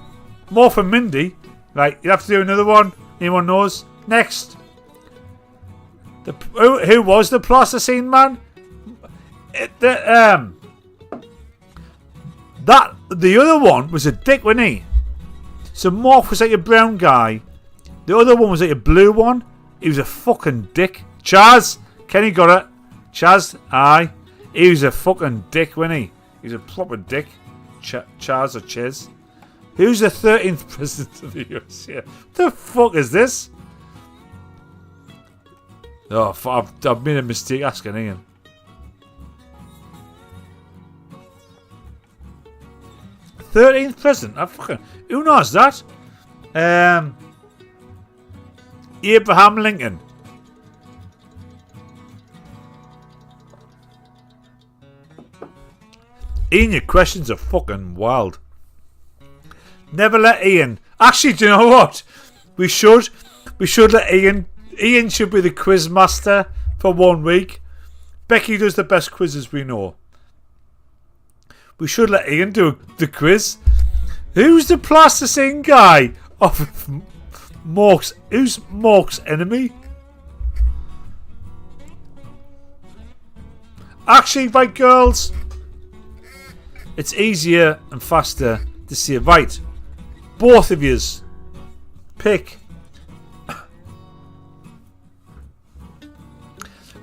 Speaker 1: Morph and Mindy. Right, you have to do another one. Anyone knows? Next. Who was the plasticine man? The other one was a dick, wasn't he? So Morph was like a brown guy. The other one was like a blue one. He was a fucking dick. Chaz, Kenny got it. Chaz, aye. He was a fucking dick, wasn't he? He was a proper dick. Chaz or Chiz. Who's the 13th president of the US? Yeah. What the fuck is this? Oh, I've made a mistake asking Ian. "13th president? Who knows that? Abraham Lincoln. Ian, your questions are fucking wild. Never let Ian. Actually, do you know what? We should let Ian. Ian should be the quiz master for 1 week. Becky does the best quizzes we know. We should let Ian do the quiz. Who's the plasticine guy of Mork's? Who's Mork's enemy? Actually, right, girls, it's easier and faster to see it. Right, both of yous pick.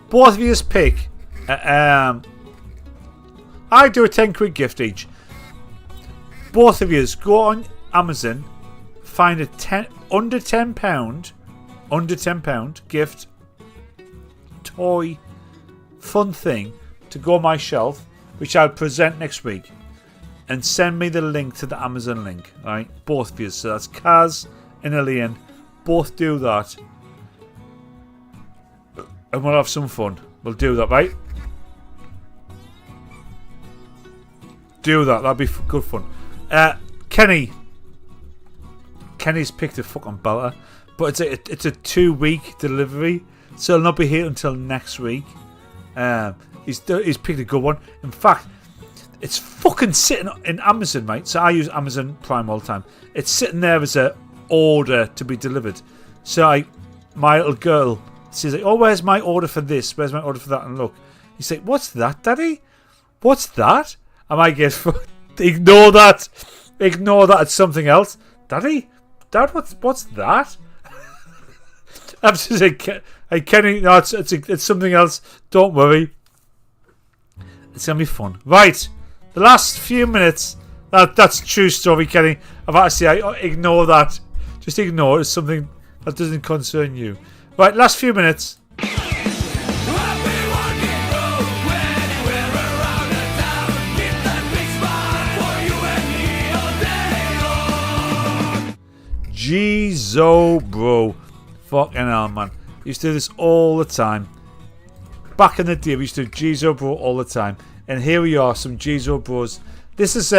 Speaker 1: Both of yous pick. I do a 10 quid gift each. Both of yous go on Amazon, find a under £10 gift, toy, fun thing to go on my shelf, which I'll present next week, and send me the link to the Amazon link. Right, both of you. So that's Kaz and Elaine. Both do that, and we'll have some fun. We'll do that, right? Do that. That'll be good fun. Kenny's picked a fucking belter, but it's a 2-week delivery, so it'll not be here until next week. He's picked a good one. In fact, it's fucking sitting in Amazon, mate. So I use Amazon Prime all the time. It's sitting there as an order to be delivered. So my little girl says, like, "Oh, where's my order for this? Where's my order for that?" And look, he's like, "What's that, Daddy? What's that?" And I guess, ignore that. Ignore that. It's something else. Dad, what's that? I'm just like, "Hey, Kenny, no, it's something else. Don't worry. It's gonna be fun." Right, the last few minutes. That's a true story, Kenny. I've had to say, ignore that. Just ignore it. It's something that doesn't concern you. Right, last few minutes. Gizo, bro. Fucking hell, man. Used to do this all the time. Back in the day, we used to do Gizo, bro, all the time. And here we are, some Gizo bros. This is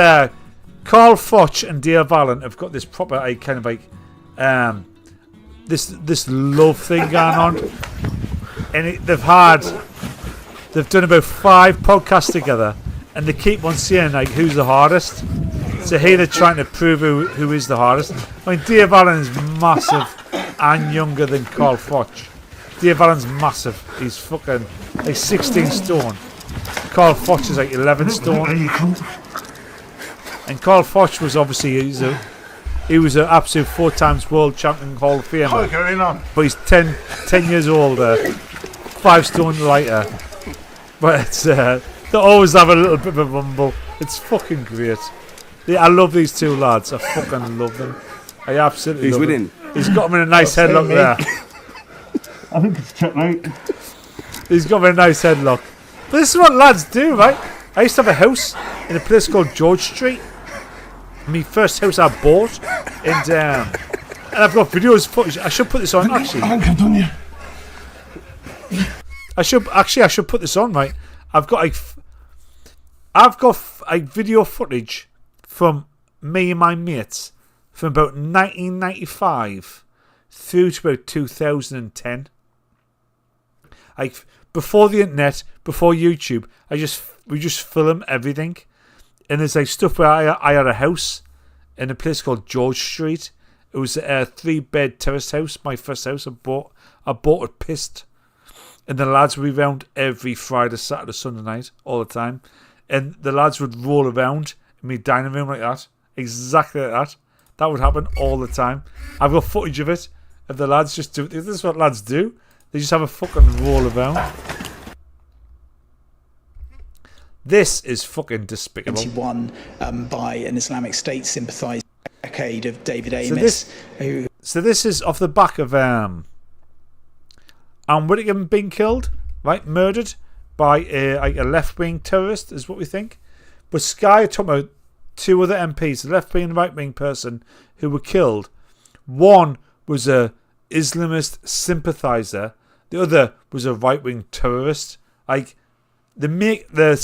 Speaker 1: Carl Foch and Dale Valent have got this proper kind of like this love thing going on, and they've done about 5 podcasts together, and they keep on saying like who's the hardest. So here they're trying to prove who is the hardest. I mean, Dave Allen is massive and younger than Carl Foch. Dave Allen's massive. He's fucking like 16 stone. Carl Foch is like 11 stone. And Carl Foch was obviously he was an absolute 4 times world champion Hall of Famer. But he's 10 years older, 5 stone lighter. But it's they always have a little bit of a rumble. It's fucking great. Yeah, I love these 2 lads. I fucking love them. I absolutely love them. He's got him in a nice headlock there.
Speaker 22: I think it's checkmate.
Speaker 1: He's got him in a nice headlock. But this is what lads do, right? I used to have a house in a place called George Street. My first house I bought. And I've got videos, footage. I should put this on, actually.
Speaker 22: I think I've done you.
Speaker 1: I should put this on, right? I've got video footage from me and my mates from about 1995 through to about 2010. Like before the internet, before YouTube, we just film everything. And there's like stuff where I had a house in a place called George Street. It was a 3-bed terrace house, my first house I bought it pissed. And the lads would be around every Friday, Saturday, Sunday night, all the time. And the lads would roll around in my dining room like that. Exactly like that. That would happen all the time. I've got footage of it. Of the lads just do. This is what lads do. They just have a fucking roll around. This is fucking despicable.
Speaker 2: 21 by an Islamic State sympathiser. Decade of David Amos.
Speaker 1: So this is off the back of Anne Whittingham being killed, right? Murdered by a left-wing terrorist, is what we think. But Sky are talking about 2 other MPs, a left-wing and right-wing person, who were killed. One was a Islamist sympathiser. The other was a right-wing terrorist. Like they make the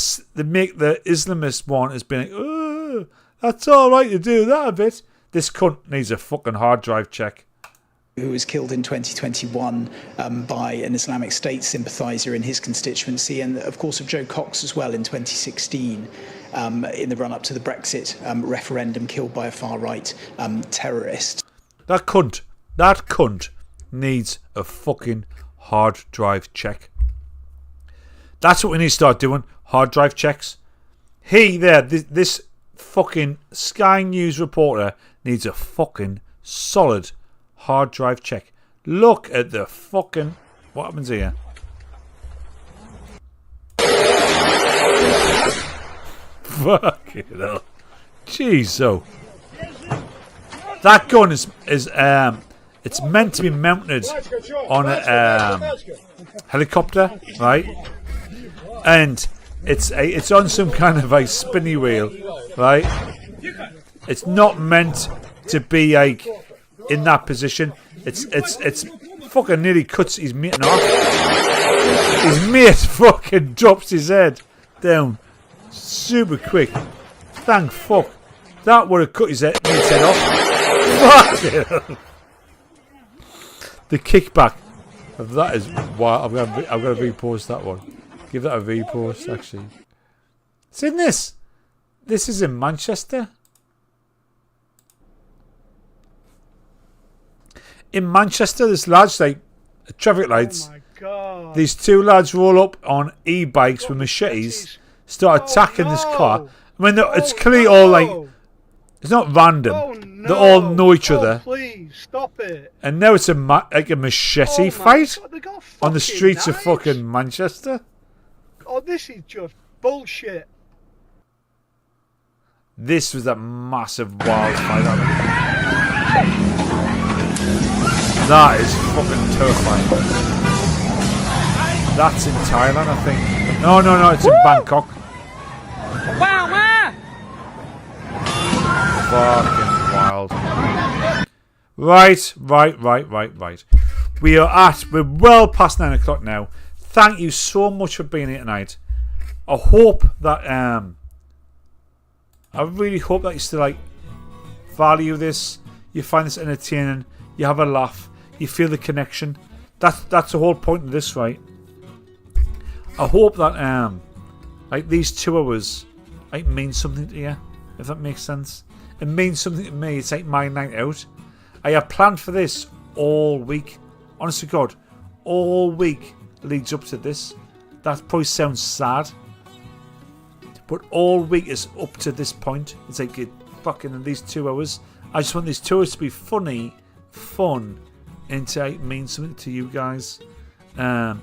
Speaker 1: Islamist one as being like, oh, that's all right to do that a bit. This cunt needs a fucking hard drive check.
Speaker 2: Who was killed in 2021 by an Islamic State sympathiser in his constituency, and of course of Joe Cox as well in 2016 in the run-up to the Brexit referendum, killed by a far-right terrorist.
Speaker 1: That cunt needs a fucking hard drive check. That's what we need to start doing, hard drive checks. This fucking Sky News reporter needs a fucking solid hard drive check. Look at the fucking... What happens here? Fucking hell. Gizo. That gun is it's meant to be mounted on a helicopter, right? And it's on some kind of a spinny wheel, right? It's not meant to be like in that position. It's fucking nearly cuts his mate off. His mate fucking drops his head down super quick. Thank fuck. That would have cut his head off. Fuck it. The kickback of that is wild. I'm gonna repost that one. Give that a repost, actually. It's in this. This is in Manchester. In Manchester, there's lads like traffic lights. Oh my God. These 2 lads roll up on e-bikes with machetes, start attacking this car. I mean, it's clearly all like, it's not random. They all know each other.
Speaker 22: Please stop it.
Speaker 1: And now it's a machete fight on the streets of fucking Manchester.
Speaker 22: Oh, this is just bullshit.
Speaker 1: This was a massive wild fight. That is fucking terrifying. That's in Thailand, I think. No, it's in Bangkok.
Speaker 22: Wow, man!
Speaker 1: Fucking wild. Right. We're well past 9 o'clock now. Thank you so much for being here tonight. I hope that I really hope that you still value this. You find this entertaining. You have a laugh. You feel the connection. That's the whole point of this, right? I hope that like these 2 hours like mean something to you, if that makes sense. It means something to me. It's like my night out. I have planned for this all week. Honest to God, all week leads up to this. That probably sounds sad, but all week is up to this point. It's like fucking in these 2 hours. I just want these 2 hours to be funny, fun, and to mean something to you guys. I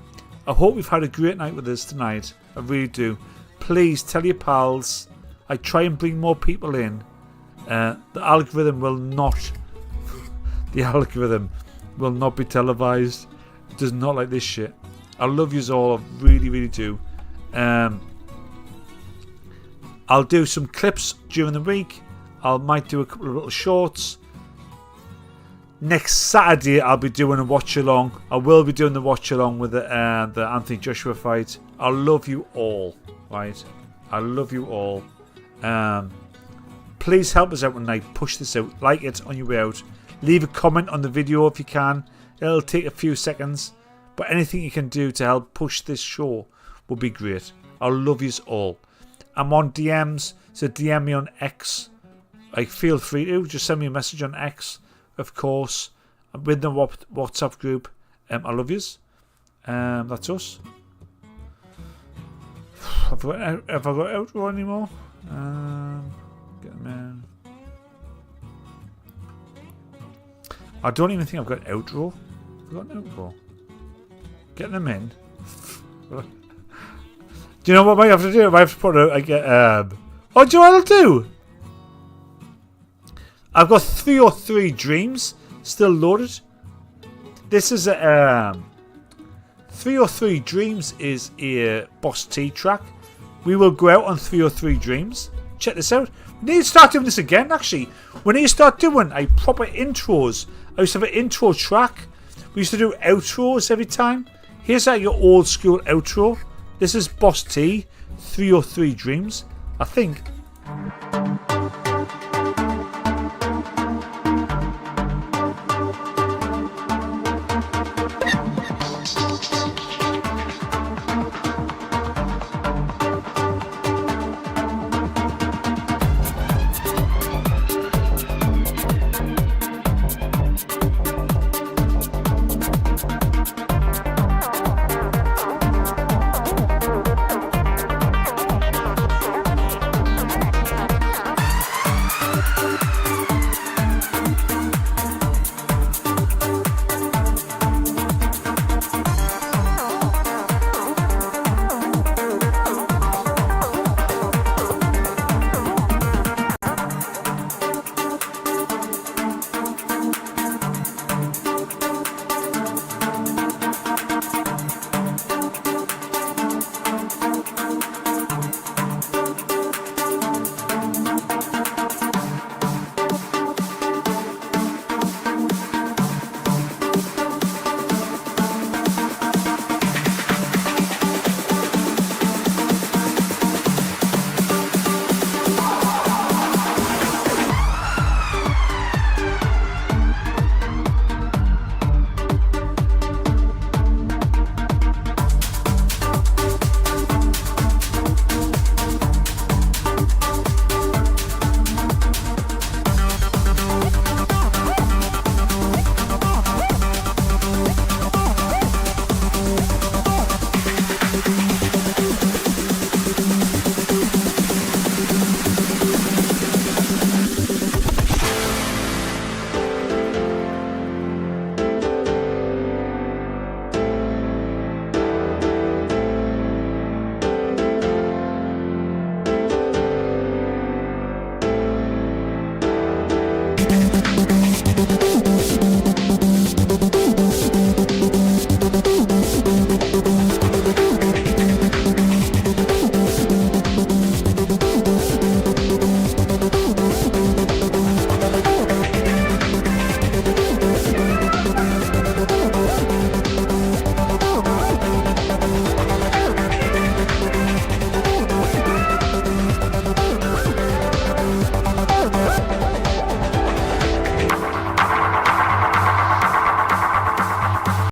Speaker 1: hope we've had a great night with us tonight. I really do. Please tell your pals. I try and bring more people in. The algorithm will not. The algorithm will not be televised. It does not like this shit. I love yous all. I really, really do. I'll do some clips during the week. I might do a couple of little shorts. Next Saturday, I'll be doing a watch along. I will be doing the watch along with the Anthony Joshua fight. I love you all, right? I love you all. Please help us out tonight. Push this out. Like it on your way out. Leave a comment on the video if you can. It'll take a few seconds, but anything you can do to help push this show would be great. I love you all. I'm on DMs, so DM me on X. Like, feel free to just send me a message on X. Of course, I'm with the WhatsApp group. I love yous. That's us. Have I got outro anymore? Get them in. I don't even think I've got outro. I've got an outro. Get them in. Do you know what I might have to do? I might have to put out. I get. Oh, do you know what I'll do? I've got 303 dreams still loaded. This is a 303 dreams is a Boss T track. We will go out on 303 dreams. Check this out. We need to start doing this again. Actually, we need to start doing a proper intros. I used to have an intro track. We used to do outros every time. Here's your old school outro. This is Boss T 303 dreams. I think.